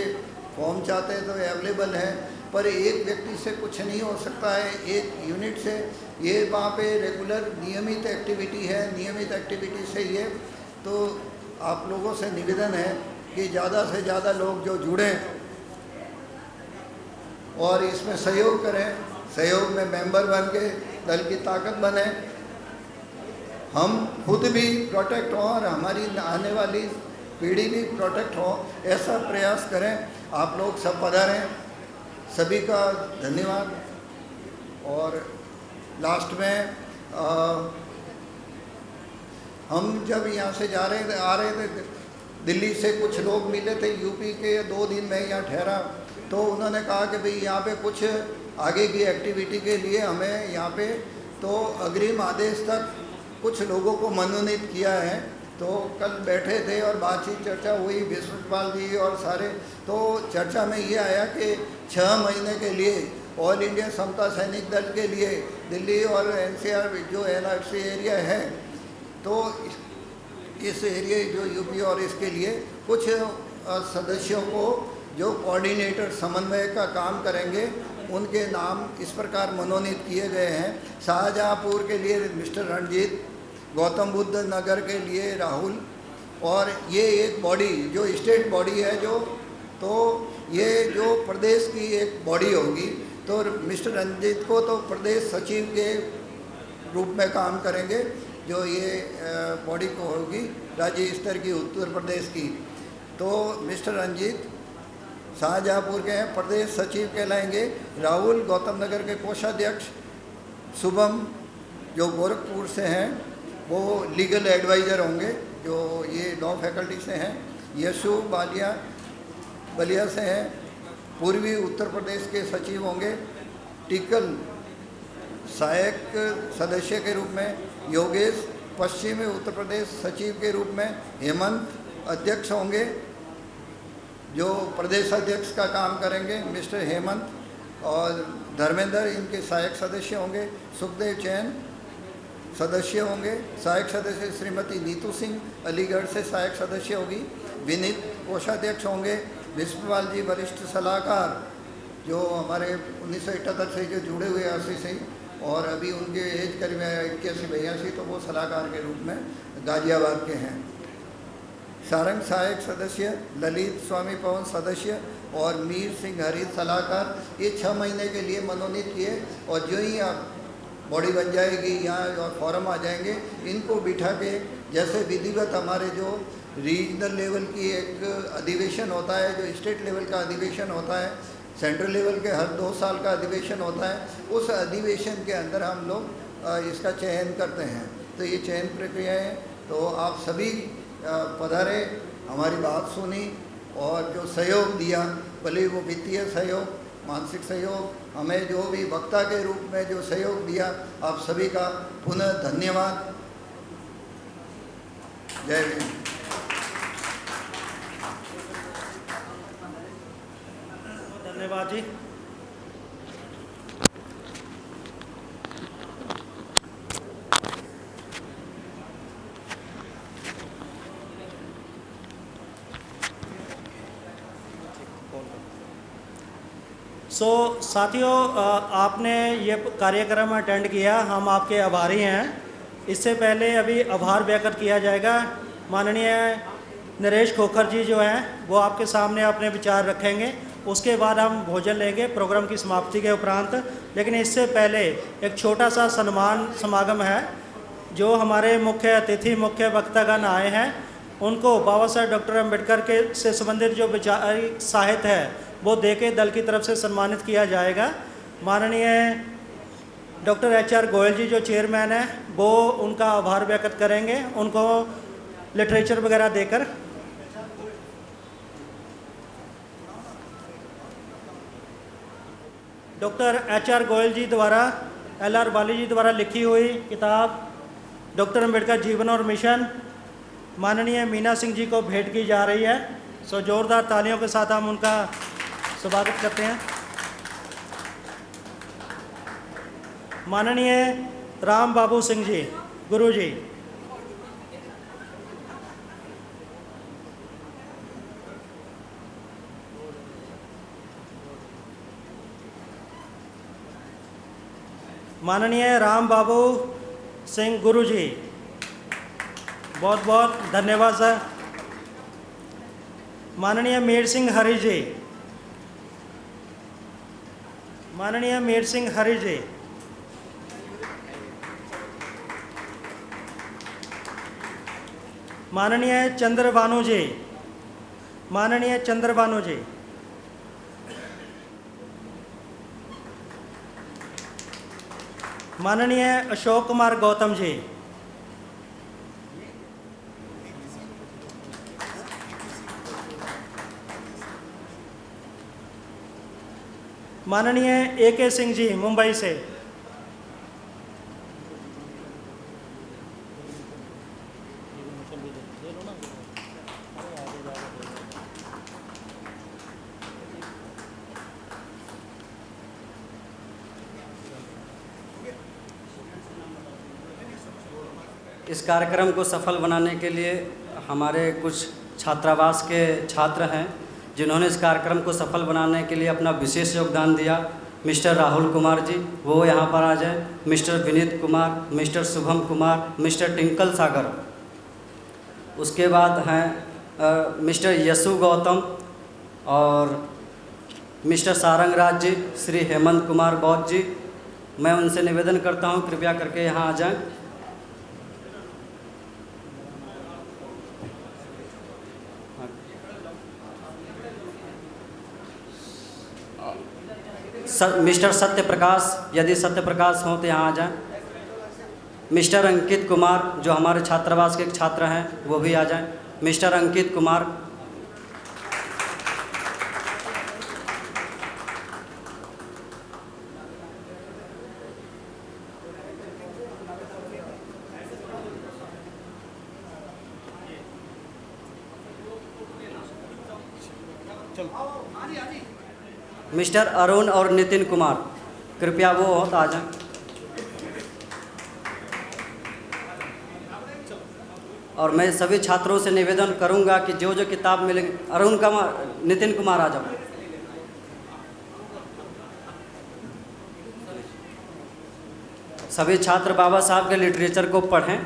फॉर्म चाहते हैं तो अवेलेबल है, पर एक व्यक्ति से कुछ नहीं हो सकता है, एक यूनिट से। ये वहाँ पे रेगुलर नियमित एक्टिविटी है, नियमित एक्टिविटी से ये। तो आप लोगों से निवेदन है कि ज़्यादा से ज़्यादा लोग जो जुड़ें और इसमें सहयोग करें, सहयोग में मेंबर बन के दल की ताकत बने, हम खुद भी प्रोटेक्ट हों और हमारी आने वाली पीढ़ी भी प्रोटेक्ट हो, ऐसा प्रयास करें। आप लोग सब पधारें, सभी का धन्यवाद। और लास्ट में हम जब यहाँ से आ रहे थे दिल्ली से कुछ लोग मिले थे यूपी के, 2 दिन में यहाँ ठहरा, तो उन्होंने कहा कि भाई यहाँ पे कुछ आगे की एक्टिविटी के लिए हमें यहाँ पे तो अग्रिम आदेश तक कुछ लोगों को मनोनीत किया है। तो कल बैठे थे और बातचीत चर्चा हुई, विश्वपाल जी और सारे, तो चर्चा में ये आया कि 6 महीने के लिए ऑल इंडिया समता सैनिक दल के लिए दिल्ली और एनसीआर जो एनआरसी एरिया है, तो इस एरिया जो यूपी और इसके लिए कुछ सदस्यों को जो कोऑर्डिनेटर समन्वय का काम करेंगे, उनके नाम इस प्रकार मनोनीत किए गए हैं। शाहजहाँपुर के लिए मिस्टर रणजीत, गौतम बुद्ध नगर के लिए राहुल, और ये एक बॉडी जो स्टेट बॉडी है जो, तो ये जो प्रदेश की एक बॉडी होगी, तो मिस्टर रंजीत को तो प्रदेश सचिव के रूप में काम करेंगे, जो ये बॉडी को होगी राज्य स्तर की उत्तर प्रदेश की। तो मिस्टर रंजीत शाहजहाँपुर के हैं, प्रदेश सचिव कहलाएंगे। राहुल गौतम नगर के कोषाध्यक्ष, शुभम जो गोरखपुर से हैं वो लीगल एडवाइज़र होंगे, जो ये लॉ फैकल्टी से हैं। यशु बलिया से हैं, पूर्वी उत्तर प्रदेश के सचिव होंगे। टिकल सहायक सदस्य के रूप में, योगेश पश्चिमी उत्तर प्रदेश सचिव के रूप में, हेमंत अध्यक्ष होंगे जो प्रदेश अध्यक्ष का काम करेंगे मिस्टर हेमंत, और धर्मेंद्र इनके सहायक सदस्य होंगे। सुखदेव जैन सदस्य होंगे। सहायक सदस्य श्रीमती नीतू सिंह अलीगढ़ से सहायक सदस्य होगी। विनीत कोषाध्यक्ष होंगे। विश्वपाल जी वरिष्ठ सलाहकार जो हमारे 1978 से जो जुड़े हुए 80 से, और अभी उनके एज करीब 81-82, तो वो सलाहकार के रूप में गाजियाबाद के हैं। सारंग सहायक सदस्य, ललित स्वामी पवन सदस्य और मीर सिंह हरित सलाहकार। ये 6 महीने के लिए मनोनीत किए, और जो ही आप बॉडी बन जाएगी यहाँ और फॉरम आ जाएंगे, इनको बिठा के जैसे विधिवत हमारे जो रीजनल लेवल की एक अधिवेशन होता है, जो स्टेट लेवल का अधिवेशन होता है, सेंट्रल लेवल के हर 2 साल का अधिवेशन होता है, उस अधिवेशन के अंदर हम लोग इसका चयन करते हैं। तो ये चयन प्रक्रिया है। तो आप सभी पधारे, हमारी बात सुनी और जो सहयोग दिया, भले वो वित्तीय सहयोग, मानसिक सहयोग, हमें जो भी वक्ता के रूप में जो सहयोग दिया, आप सभी का पुनः धन्यवाद। जय हिंद। धन्यवाद जी। साथियों, आपने ये कार्यक्रम अटेंड किया, हम आपके आभारी हैं। इससे पहले अभी आभार व्यक्त किया जाएगा माननीय नरेश खोखर जी जो हैं वो आपके सामने अपने विचार रखेंगे। उसके बाद हम भोजन लेंगे प्रोग्राम की समाप्ति के उपरांत। लेकिन इससे पहले एक छोटा सा सम्मान समागम है। जो हमारे मुख्य अतिथि मुख्य वक्तागण आए हैं उनको बाबा साहेब डॉक्टर अम्बेडकर के से संबंधित जो विचारिक साहित्य है वो देके दल की तरफ से सम्मानित किया जाएगा। माननीय डॉक्टर HR गोयल जी जो चेयरमैन है वो उनका आभार व्यक्त करेंगे, उनको लिटरेचर वगैरह देकर। डॉक्टर HR गोयल जी द्वारा LR वाली जी द्वारा लिखी हुई किताब डॉक्टर अम्बेडकर जीवन और मिशन माननीय मीना सिंह जी को भेंट की जा रही है। सो जोरदार तालियों के साथ हम उनका स्वागत करते हैं। माननीय राम बाबू सिंह जी गुरु जी, माननीय राम बाबू सिंह गुरु जी, बहुत बहुत धन्यवाद सर। माननीय मीर सिंह हरि जी, माननीय मीर सिंह हरि जी, माननीय चंद्रभानु जी, माननीय चंद्रभानु जी, माननीय अशोक कुमार गौतम जी, माननीय AK सिंह जी मुंबई से, इस कार्यक्रम को सफल बनाने के लिए हमारे कुछ छात्रावास के छात्र हैं जिन्होंने इस कार्यक्रम को सफल बनाने के लिए अपना विशेष योगदान दिया। मिस्टर राहुल कुमार जी वो यहाँ पर आ जाएं, mister Vineet Kumar, mister Shubham Kumar, mister Tinkal Sagar. उसके बाद हैं मिस्टर यशु गौतम और मिस्टर सारंगराज जी, श्री हेमंत कुमार बौद्ध जी। मैं उनसे निवेदन करता हूँ कृपया करके यहाँ आ जाएं। मिस्टर सत्य प्रकाश, यदि सत्य प्रकाश हों तो यहाँ आ जाएं। मिस्टर अंकित कुमार जो हमारे छात्रावास के एक छात्र हैं वो भी आ जाएं। मिस्टर अंकित कुमार, मिस्टर अरुण और नितिन कुमार, कृपया वो हो तो आ जाएं। और मैं सभी छात्रों से निवेदन करूंगा कि जो जो किताब मिलेंगे, अरुण कुमार, नितिन कुमार आ जाओ। सभी छात्र बाबा साहब के लिटरेचर को पढ़ें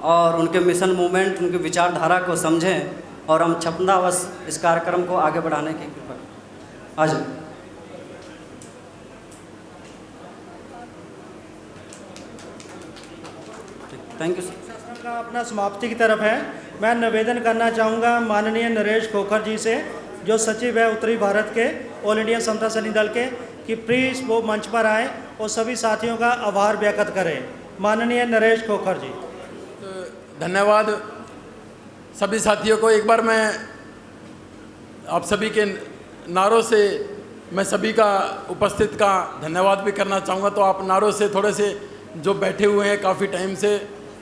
और उनके मिशन मूवमेंट, उनकी विचारधारा को समझें और हम छपनावश इस कार्यक्रम को आगे बढ़ाने की कृपा। आ जाओ। Thank you sir. का अपना समाप्ति की तरफ है। मैं निवेदन करना चाहूँगा माननीय नरेश खोखर जी से जो सचिव है उत्तरी भारत के ऑल इंडिया समता सैनी दल के, कि प्लीज़ वो मंच पर आए और सभी साथियों का आभार व्यक्त करें। माननीय नरेश खोखर जी। धन्यवाद सभी साथियों को। एक बार मैं आप सभी के नारों से मैं सभी का उपस्थित का धन्यवाद भी करना चाहूँगा। तो आप नारों से थोड़े से जो बैठे हुए हैं काफ़ी टाइम से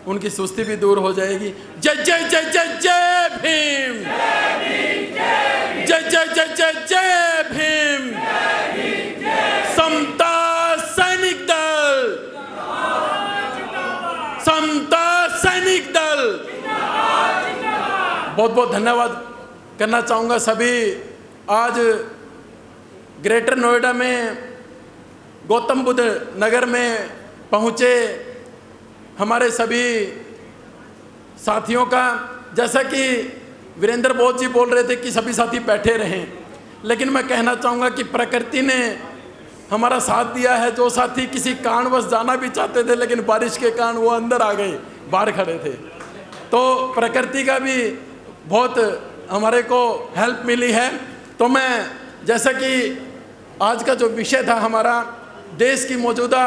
उनकी सुस्ती भी दूर हो जाएगी। जय जय जय जय जय भीम, जय जय जय जय जय भीम, समता सैनिक दल, समता सैनिक दल। बहुत बहुत धन्यवाद करना चाहूँगा सभी आज ग्रेटर नोएडा में गौतम बुद्ध नगर में पहुँचे हमारे सभी साथियों का। जैसा कि वीरेंद्र बोध जी बोल रहे थे कि सभी साथी बैठे रहें, लेकिन मैं कहना चाहूँगा कि प्रकृति ने हमारा साथ दिया है। जो साथी किसी कारणवश जाना भी चाहते थे लेकिन बारिश के कारण वो अंदर आ गए, बाहर खड़े थे, तो प्रकृति का भी बहुत हमारे को हेल्प मिली है। तो मैं, जैसा कि आज का जो विषय था हमारा, देश की मौजूदा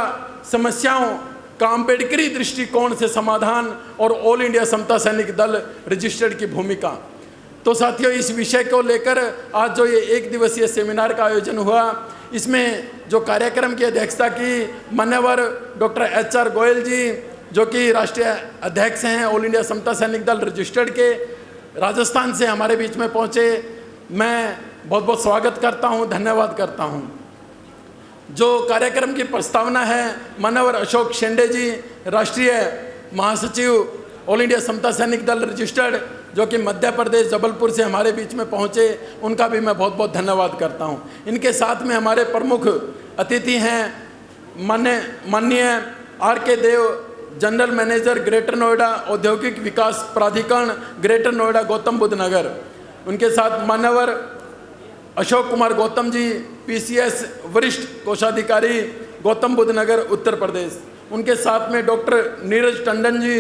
समस्याओं का अम्बेडकरी दृष्टिकोण से समाधान और ऑल इंडिया समता सैनिक दल रजिस्टर्ड की भूमिका, तो साथियों इस विषय को लेकर आज जो ये 1 दिवसीय सेमिनार का आयोजन हुआ, इसमें जो कार्यक्रम की अध्यक्षता की मान्यवर डॉक्टर HR गोयल जी, जो कि राष्ट्रीय अध्यक्ष हैं ऑल इंडिया समता सैनिक दल रजिस्टर्ड के, राजस्थान से हमारे बीच में पहुँचे, मैं बहुत बहुत स्वागत करता हूँ, धन्यवाद करता हूँ। जो कार्यक्रम की प्रस्तावना है मान्यवर अशोक शेंडे जी, राष्ट्रीय महासचिव ऑल इंडिया समता सैनिक दल रजिस्टर्ड, जो कि मध्य प्रदेश जबलपुर से हमारे बीच में पहुंचे, उनका भी मैं बहुत बहुत धन्यवाद करता हूं। इनके साथ में हमारे प्रमुख अतिथि हैं माननीय RK देव, जनरल मैनेजर ग्रेटर नोएडा औद्योगिक विकास प्राधिकरण ग्रेटर नोएडा गौतम बुद्ध नगर। उनके साथ मान्यवर अशोक कुमार गौतम जी, PCS वरिष्ठ कोषाधिकारी गौतम बुद्ध नगर उत्तर प्रदेश। उनके साथ में डॉक्टर नीरज टंडन जी,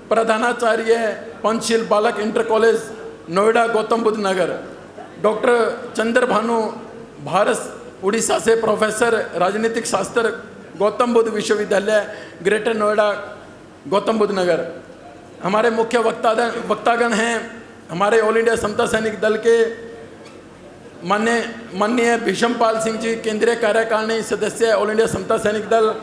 प्रधानाचार्य पंचशील बालक इंटर कॉलेज नोएडा गौतम बुद्ध नगर। डॉक्टर चंद्र भानु भारत उड़ीसा से प्रोफेसर राजनीतिक शास्त्र गौतम बुद्ध विश्वविद्यालय ग्रेटर नोएडा गौतम बुद्ध नगर। हमारे मुख्य वक्तागण हैं हमारे ऑल इंडिया समता सैनिक दल के माननीय भीषमपाल सिंह जी, केंद्रीय कार्यकारिणी सदस्य ऑल इंडिया समता सैनिक दल,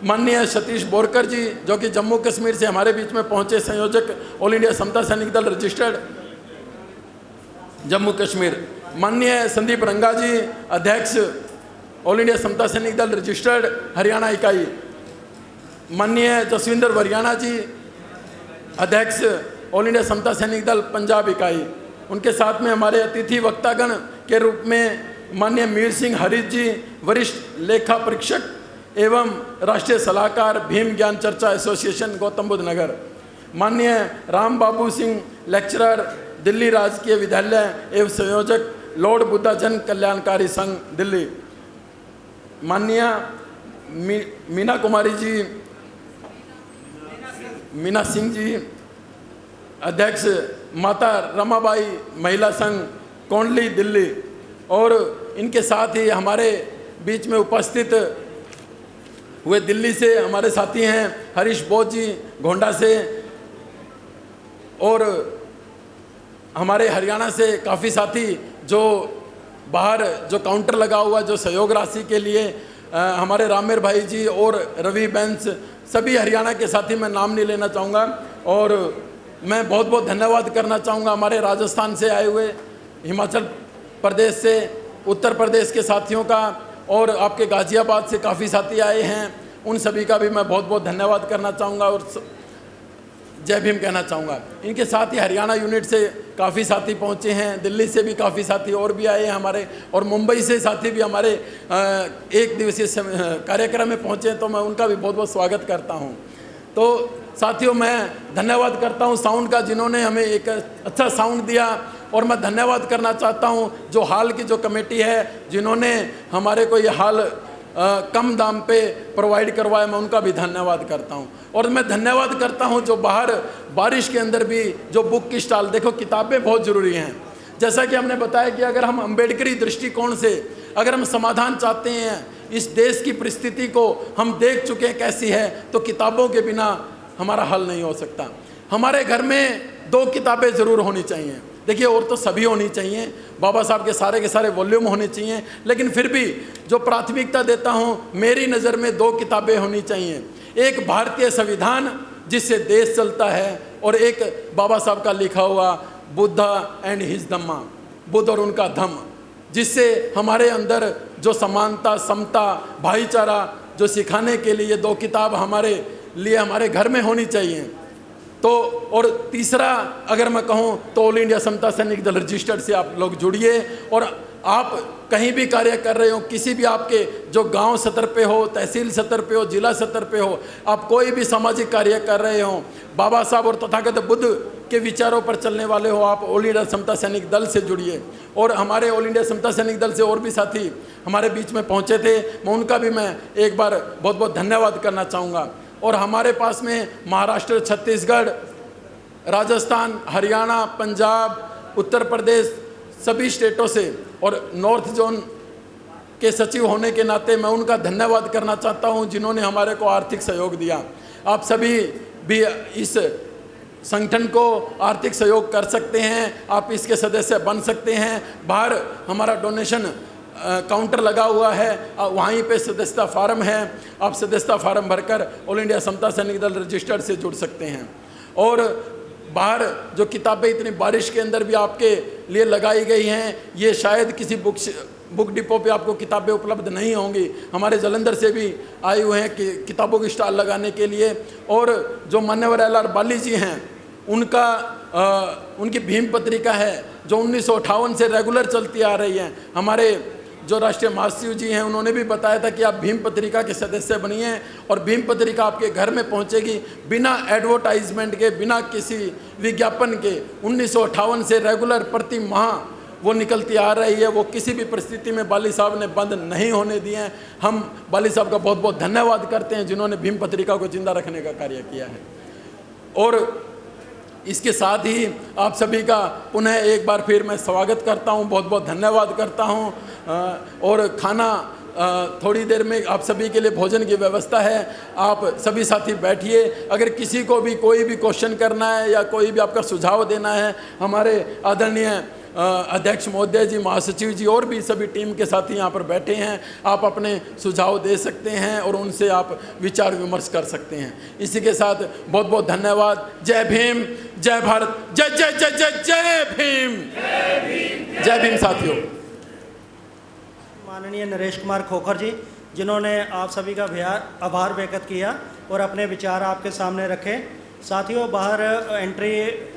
माननीय सतीश बोरकर जी, जो कि जम्मू कश्मीर से हमारे बीच में पहुंचे, संयोजक ऑल इंडिया समता सैनिक दल रजिस्टर्ड जम्मू कश्मीर, माननीय संदीप रंगा जी, अध्यक्ष ऑल इंडिया समता सैनिक दल रजिस्टर्ड हरियाणा इकाई, माननीय जसविंदर वरियाणा जी, अध्यक्ष ऑल इंडिया समता सैनिक दल पंजाब इकाई। उनके साथ में हमारे अतिथि वक्तागण के रूप में माननीय मीर सिंह हरीश जी, वरिष्ठ लेखा परीक्षक एवं राष्ट्रीय सलाहकार भीम ज्ञान चर्चा एसोसिएशन गौतम बुद्ध नगर, माननीय राम बाबू सिंह लेक्चरर, दिल्ली राजकीय विद्यालय एवं संयोजक लॉर्ड बुद्धा जन कल्याणकारी संघ दिल्ली, माननीय मीना कुमारी जी, मीना सिंह जी, अध्यक्ष माता रमाबाई महिला संघ कोंडली दिल्ली। और इनके साथ ही हमारे बीच में उपस्थित हुए दिल्ली से हमारे साथी हैं हरीश बोध जी गोंडा से, और हमारे हरियाणा से काफ़ी साथी जो बाहर जो काउंटर लगा हुआ जो सहयोग राशि के लिए हमारे रामेर भाई जी और रवि बैंस, सभी हरियाणा के साथी, मैं नाम नहीं लेना चाहूँगा। और मैं बहुत बहुत धन्यवाद करना चाहूँगा हमारे राजस्थान से आए हुए, हिमाचल प्रदेश से, उत्तर प्रदेश के साथियों का, और आपके गाज़ियाबाद से काफ़ी साथी आए हैं, उन सभी का भी मैं बहुत बहुत धन्यवाद करना चाहूँगा और जय भीम कहना चाहूँगा। इनके साथ ही हरियाणा यूनिट से काफ़ी साथी पहुँचे हैं, दिल्ली से भी काफ़ी साथी और भी आए हैं हमारे, और मुंबई से साथी भी हमारे 1 दिवसीय कार्यक्रम में पहुँचे हैं, तो मैं उनका भी बहुत बहुत स्वागत करता हूँ। तो साथियों, मैं धन्यवाद करता हूँ साउंड का, जिन्होंने हमें एक अच्छा साउंड दिया, और मैं धन्यवाद करना चाहता हूँ जो हाल की जो कमेटी है जिन्होंने हमारे को ये हाल कम दाम पे प्रोवाइड करवाया, मैं उनका भी धन्यवाद करता हूँ। और मैं धन्यवाद करता हूँ जो बाहर बारिश के अंदर भी जो बुक की स्टॉल, देखो किताबें बहुत ज़रूरी हैं। जैसा कि हमने बताया कि अगर हम अम्बेडकरी दृष्टिकोण से अगर हम समाधान चाहते हैं, इस देश की परिस्थिति को हम देख चुके हैं कैसी है, तो किताबों के बिना हमारा हल नहीं हो सकता। हमारे घर में 2 किताबें ज़रूर होनी चाहिए। देखिए, और तो सभी होनी चाहिए, बाबा साहब के सारे वॉल्यूम होने चाहिए, लेकिन फिर भी जो प्राथमिकता देता हूँ, मेरी नज़र में 2 किताबें होनी चाहिए। एक भारतीय संविधान जिससे देश चलता है, और एक बाबा साहब का लिखा हुआ बुद्धा एंड हिज धम्मा, बुद्ध और उनका धम्म, जिससे हमारे अंदर जो समानता, समता, भाईचारा जो सिखाने के लिए 2 किताब हमारे लिए हमारे घर में होनी चाहिए। तो और तीसरा अगर मैं कहूँ तो ऑल इंडिया समता सैनिक दल रजिस्टर्ड से आप लोग जुड़िए, और आप कहीं भी कार्य कर रहे हो, किसी भी आपके जो गांव स्तर पे हो, तहसील स्तर पे हो, जिला स्तर पे हो, आप कोई भी सामाजिक कार्य कर रहे हो, बाबा साहब और तथागत बुद्ध के विचारों पर चलने वाले हो, आप ऑल इंडिया समता सैनिक दल से जुड़िए। और हमारे ऑल इंडिया समता सैनिक दल से और भी साथी हमारे बीच में पहुंचे थे, मैं उनका भी मैं एक बार बहुत बहुत धन्यवाद करना चाहूँगा। और हमारे पास में महाराष्ट्र, छत्तीसगढ़, राजस्थान, हरियाणा, पंजाब, उत्तर प्रदेश, सभी स्टेटों से और नॉर्थ जोन के सचिव होने के नाते मैं उनका धन्यवाद करना चाहता हूं, जिन्होंने हमारे को आर्थिक सहयोग दिया। आप सभी भी इस संगठन को आर्थिक सहयोग कर सकते हैं, आप इसके सदस्य बन सकते हैं। बाहर हमारा डोनेशन काउंटर लगा हुआ है, वहीं पे सदस्यता फार्म है, आप सदस्यता फार्म भरकर ऑल इंडिया समता सैनिक दल रजिस्टर्ड से जुड़ सकते हैं। और बाहर जो किताबें इतनी बारिश के अंदर भी आपके लिए लगाई गई हैं, ये शायद किसी बुक डिपो पे आपको किताबें उपलब्ध नहीं होंगी। हमारे जलंधर से भी आए हुए हैं कि किताबों की स्टॉल लगाने के लिए। और जो मान्यवर LR बाली जी हैं, उनकी भीम पत्रिका है जो 1958 से रेगुलर चलती आ रही है। हमारे जो राष्ट्रीय महासचिव जी हैं, उन्होंने भी बताया था कि आप भीम पत्रिका के सदस्य बनिए और भीम पत्रिका आपके घर में पहुंचेगी बिना एडवर्टाइजमेंट के, बिना किसी विज्ञापन के। 1958 से रेगुलर प्रति माह वो निकलती आ रही है, वो किसी भी परिस्थिति में बाली साहब ने बंद नहीं होने दिए हैं। हम बाली साहब का बहुत बहुत धन्यवाद करते हैं, जिन्होंने भीम पत्रिका को जिंदा रखने का कार्य किया है। और इसके साथ ही आप सभी का पुनः एक बार फिर मैं स्वागत करता हूं, बहुत बहुत धन्यवाद करता हूं। और खाना थोड़ी देर में आप सभी के लिए भोजन की व्यवस्था है, आप सभी साथी बैठिए। अगर किसी को भी कोई भी क्वेश्चन करना है या कोई भी आपका सुझाव देना है, हमारे आदरणीय अध्यक्ष महोदय जी, महासचिव जी और भी सभी टीम के साथी यहाँ पर बैठे हैं, आप अपने सुझाव दे सकते हैं और उनसे आप विचार विमर्श कर सकते हैं। इसी के साथ बहुत बहुत धन्यवाद। जय भीम, जय भारत, जय जय जय जय जय भीम, जय भीम साथियों। माननीय नरेश कुमार खोखर जी, जिन्होंने आप सभी का आभार व्यक्त किया और अपने विचार आपके सामने रखे। साथियों, बाहर एंट्री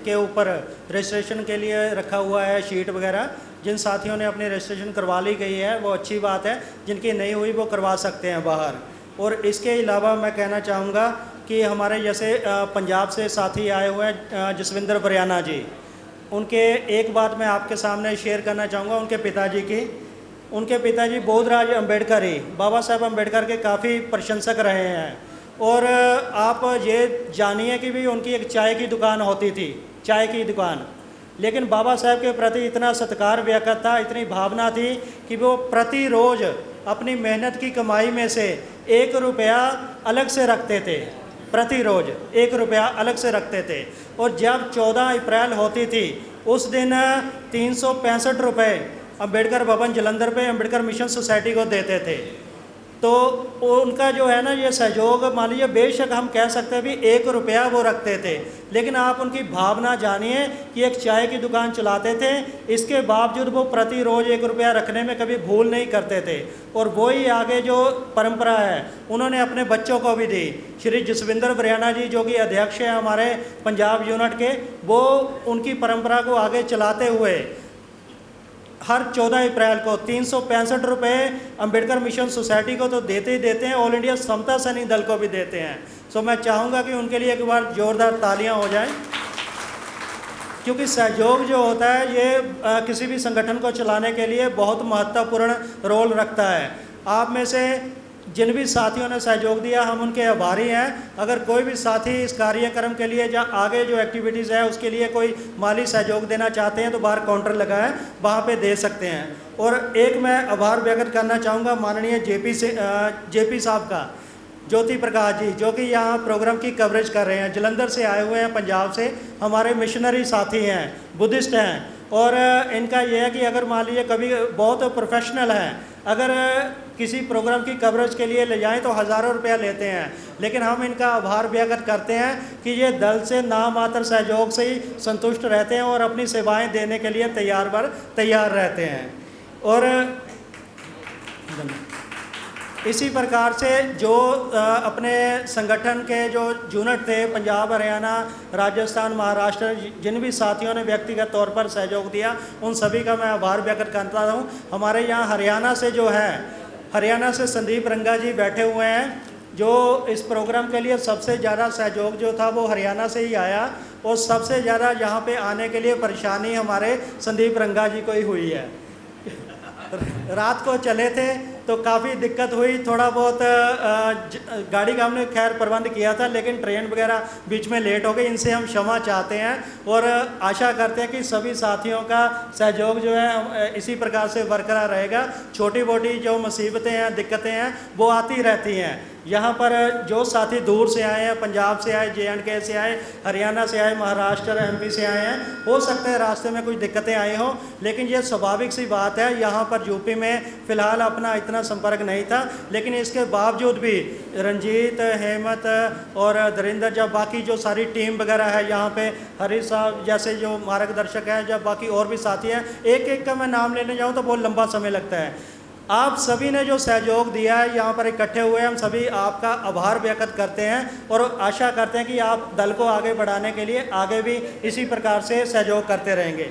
के ऊपर रजिस्ट्रेशन के लिए रखा हुआ है शीट वगैरह। जिन साथियों ने अपनी रजिस्ट्रेशन करवा ली गई है वो अच्छी बात है, जिनकी नहीं हुई वो करवा सकते हैं बाहर। और इसके अलावा मैं कहना चाहूँगा कि हमारे जैसे पंजाब से साथी आए हुए हैं जसविंदर बरियाना जी, उनके एक बात मैं आपके सामने शेयर करना चाहूँगा उनके पिताजी की। उनके पिताजी बोधराज अम्बेडकर ही, बाबा साहब अम्बेडकर के काफ़ी प्रशंसक रहे हैं। और आप ये जानिए कि भी उनकी एक चाय की दुकान होती थी, चाय की दुकान, लेकिन बाबा साहब के प्रति इतना सत्कार व्यक्त था, इतनी भावना थी कि वो प्रतिरोज़ अपनी मेहनत की कमाई में से 1 रुपया अलग से रखते थे, प्रतिरोज़ 1 रुपया अलग से रखते थे। और जब 14 अप्रैल होती थी उस दिन 365 रुपये अम्बेडकर भवन जलंधर पे अम्बेडकर मिशन सोसाइटी को देते थे। तो उनका जो है ना ये सहयोग, मान लीजिए बेशक हम कह सकते हैं भी 1 रुपया वो रखते थे, लेकिन आप उनकी भावना जानिए कि एक चाय की दुकान चलाते थे, इसके बावजूद वो प्रतिरोज़ 1 रुपया रखने में कभी भूल नहीं करते थे। और वही आगे जो परंपरा है उन्होंने अपने बच्चों को भी दी। श्री जसविंदर बरियाना जी जो कि अध्यक्ष हैं हमारे पंजाब यूनिट के, वो उनकी परंपरा को आगे चलाते हुए हर 14 अप्रैल को 365 रुपये अम्बेडकर मिशन सोसाइटी को तो देते ही देते हैं, ऑल इंडिया समता सैनिक दल को भी देते हैं। सो मैं चाहूँगा कि उनके लिए एक बार ज़ोरदार तालियां हो जाएं, क्योंकि सहयोग जो होता है ये किसी भी संगठन को चलाने के लिए बहुत महत्वपूर्ण रोल रखता है। आप में से जिन भी साथियों ने सहयोग दिया हम उनके आभारी हैं। अगर कोई भी साथी इस कार्यक्रम के लिए या आगे जो एक्टिविटीज़ है उसके लिए कोई माली सहयोग देना चाहते हैं तो बाहर काउंटर लगा है, वहाँ पे दे सकते हैं। और एक मैं आभार व्यक्त करना चाहूँगा माननीय जेपी साहब का, ज्योति प्रकाश जी, जो कि यहाँ प्रोग्राम की कवरेज कर रहे हैं, जलंधर से आए हुए हैं, पंजाब से हमारे मिशनरी साथी हैं, बुद्धिस्ट हैं। और इनका यह है कि अगर मान लीजिए कभी बहुत प्रोफेशनल हैं, अगर किसी प्रोग्राम की कवरेज के लिए ले जाएं तो हज़ारों रुपया लेते हैं, लेकिन हम इनका आभार व्यक्त करते हैं कि ये दल से नामात्र सहयोग से ही संतुष्ट रहते हैं और अपनी सेवाएं देने के लिए तैयार रहते हैं। और इसी प्रकार से जो अपने संगठन के जो यूनिट थे पंजाब, हरियाणा, राजस्थान, महाराष्ट्र, जिन भी साथियों ने व्यक्तिगत तौर पर सहयोग दिया उन सभी का मैं आभार व्यक्त करता हूँ। हमारे यहाँ हरियाणा से जो है, हरियाणा से संदीप रंगा जी बैठे हुए हैं, जो इस प्रोग्राम के लिए सबसे ज़्यादा सहयोग जो था वो हरियाणा से ही आया, और सबसे ज़्यादा यहाँ पे आने के लिए परेशानी हमारे संदीप रंगा जी को ही हुई है। रात को चले थे तो काफ़ी दिक्कत हुई, थोड़ा बहुत गाड़ी का हमने खैर प्रबंध किया था, लेकिन ट्रेन वगैरह बीच में लेट हो गई। इनसे हम क्षमा चाहते हैं और आशा करते हैं कि सभी साथियों का सहयोग जो है इसी प्रकार से बरकरार रहेगा। छोटी मोटी जो मुसीबतें हैं, दिक्कतें हैं, वो आती रहती हैं। यहाँ पर जो साथी दूर से आए हैं, पंजाब से आए, J&K से आए, हरियाणा से आए, महाराष्ट्र MP से आए हैं, हो सकता है रास्ते में कुछ दिक्कतें आई हों, लेकिन ये स्वाभाविक सी बात है। यहाँ पर यूपी में फ़िलहाल अपना इतना संपर्क नहीं था, लेकिन इसके बावजूद भी रंजीत, हेमंत और धरिंदर, जब बाकी जो सारी टीम वगैरह है यहाँ पे, हरीश साहब जैसे जो मार्गदर्शक हैं, जब बाकी और भी साथी हैं, एक एक का मैं नाम लेने जाऊँ तो बहुत लंबा समय लगता है। आप सभी ने जो सहयोग दिया है, यहाँ पर इकट्ठे हुए, हम सभी आपका आभार व्यक्त करते हैं और आशा करते हैं कि आप दल को आगे बढ़ाने के लिए आगे भी इसी प्रकार से सहयोग करते रहेंगे।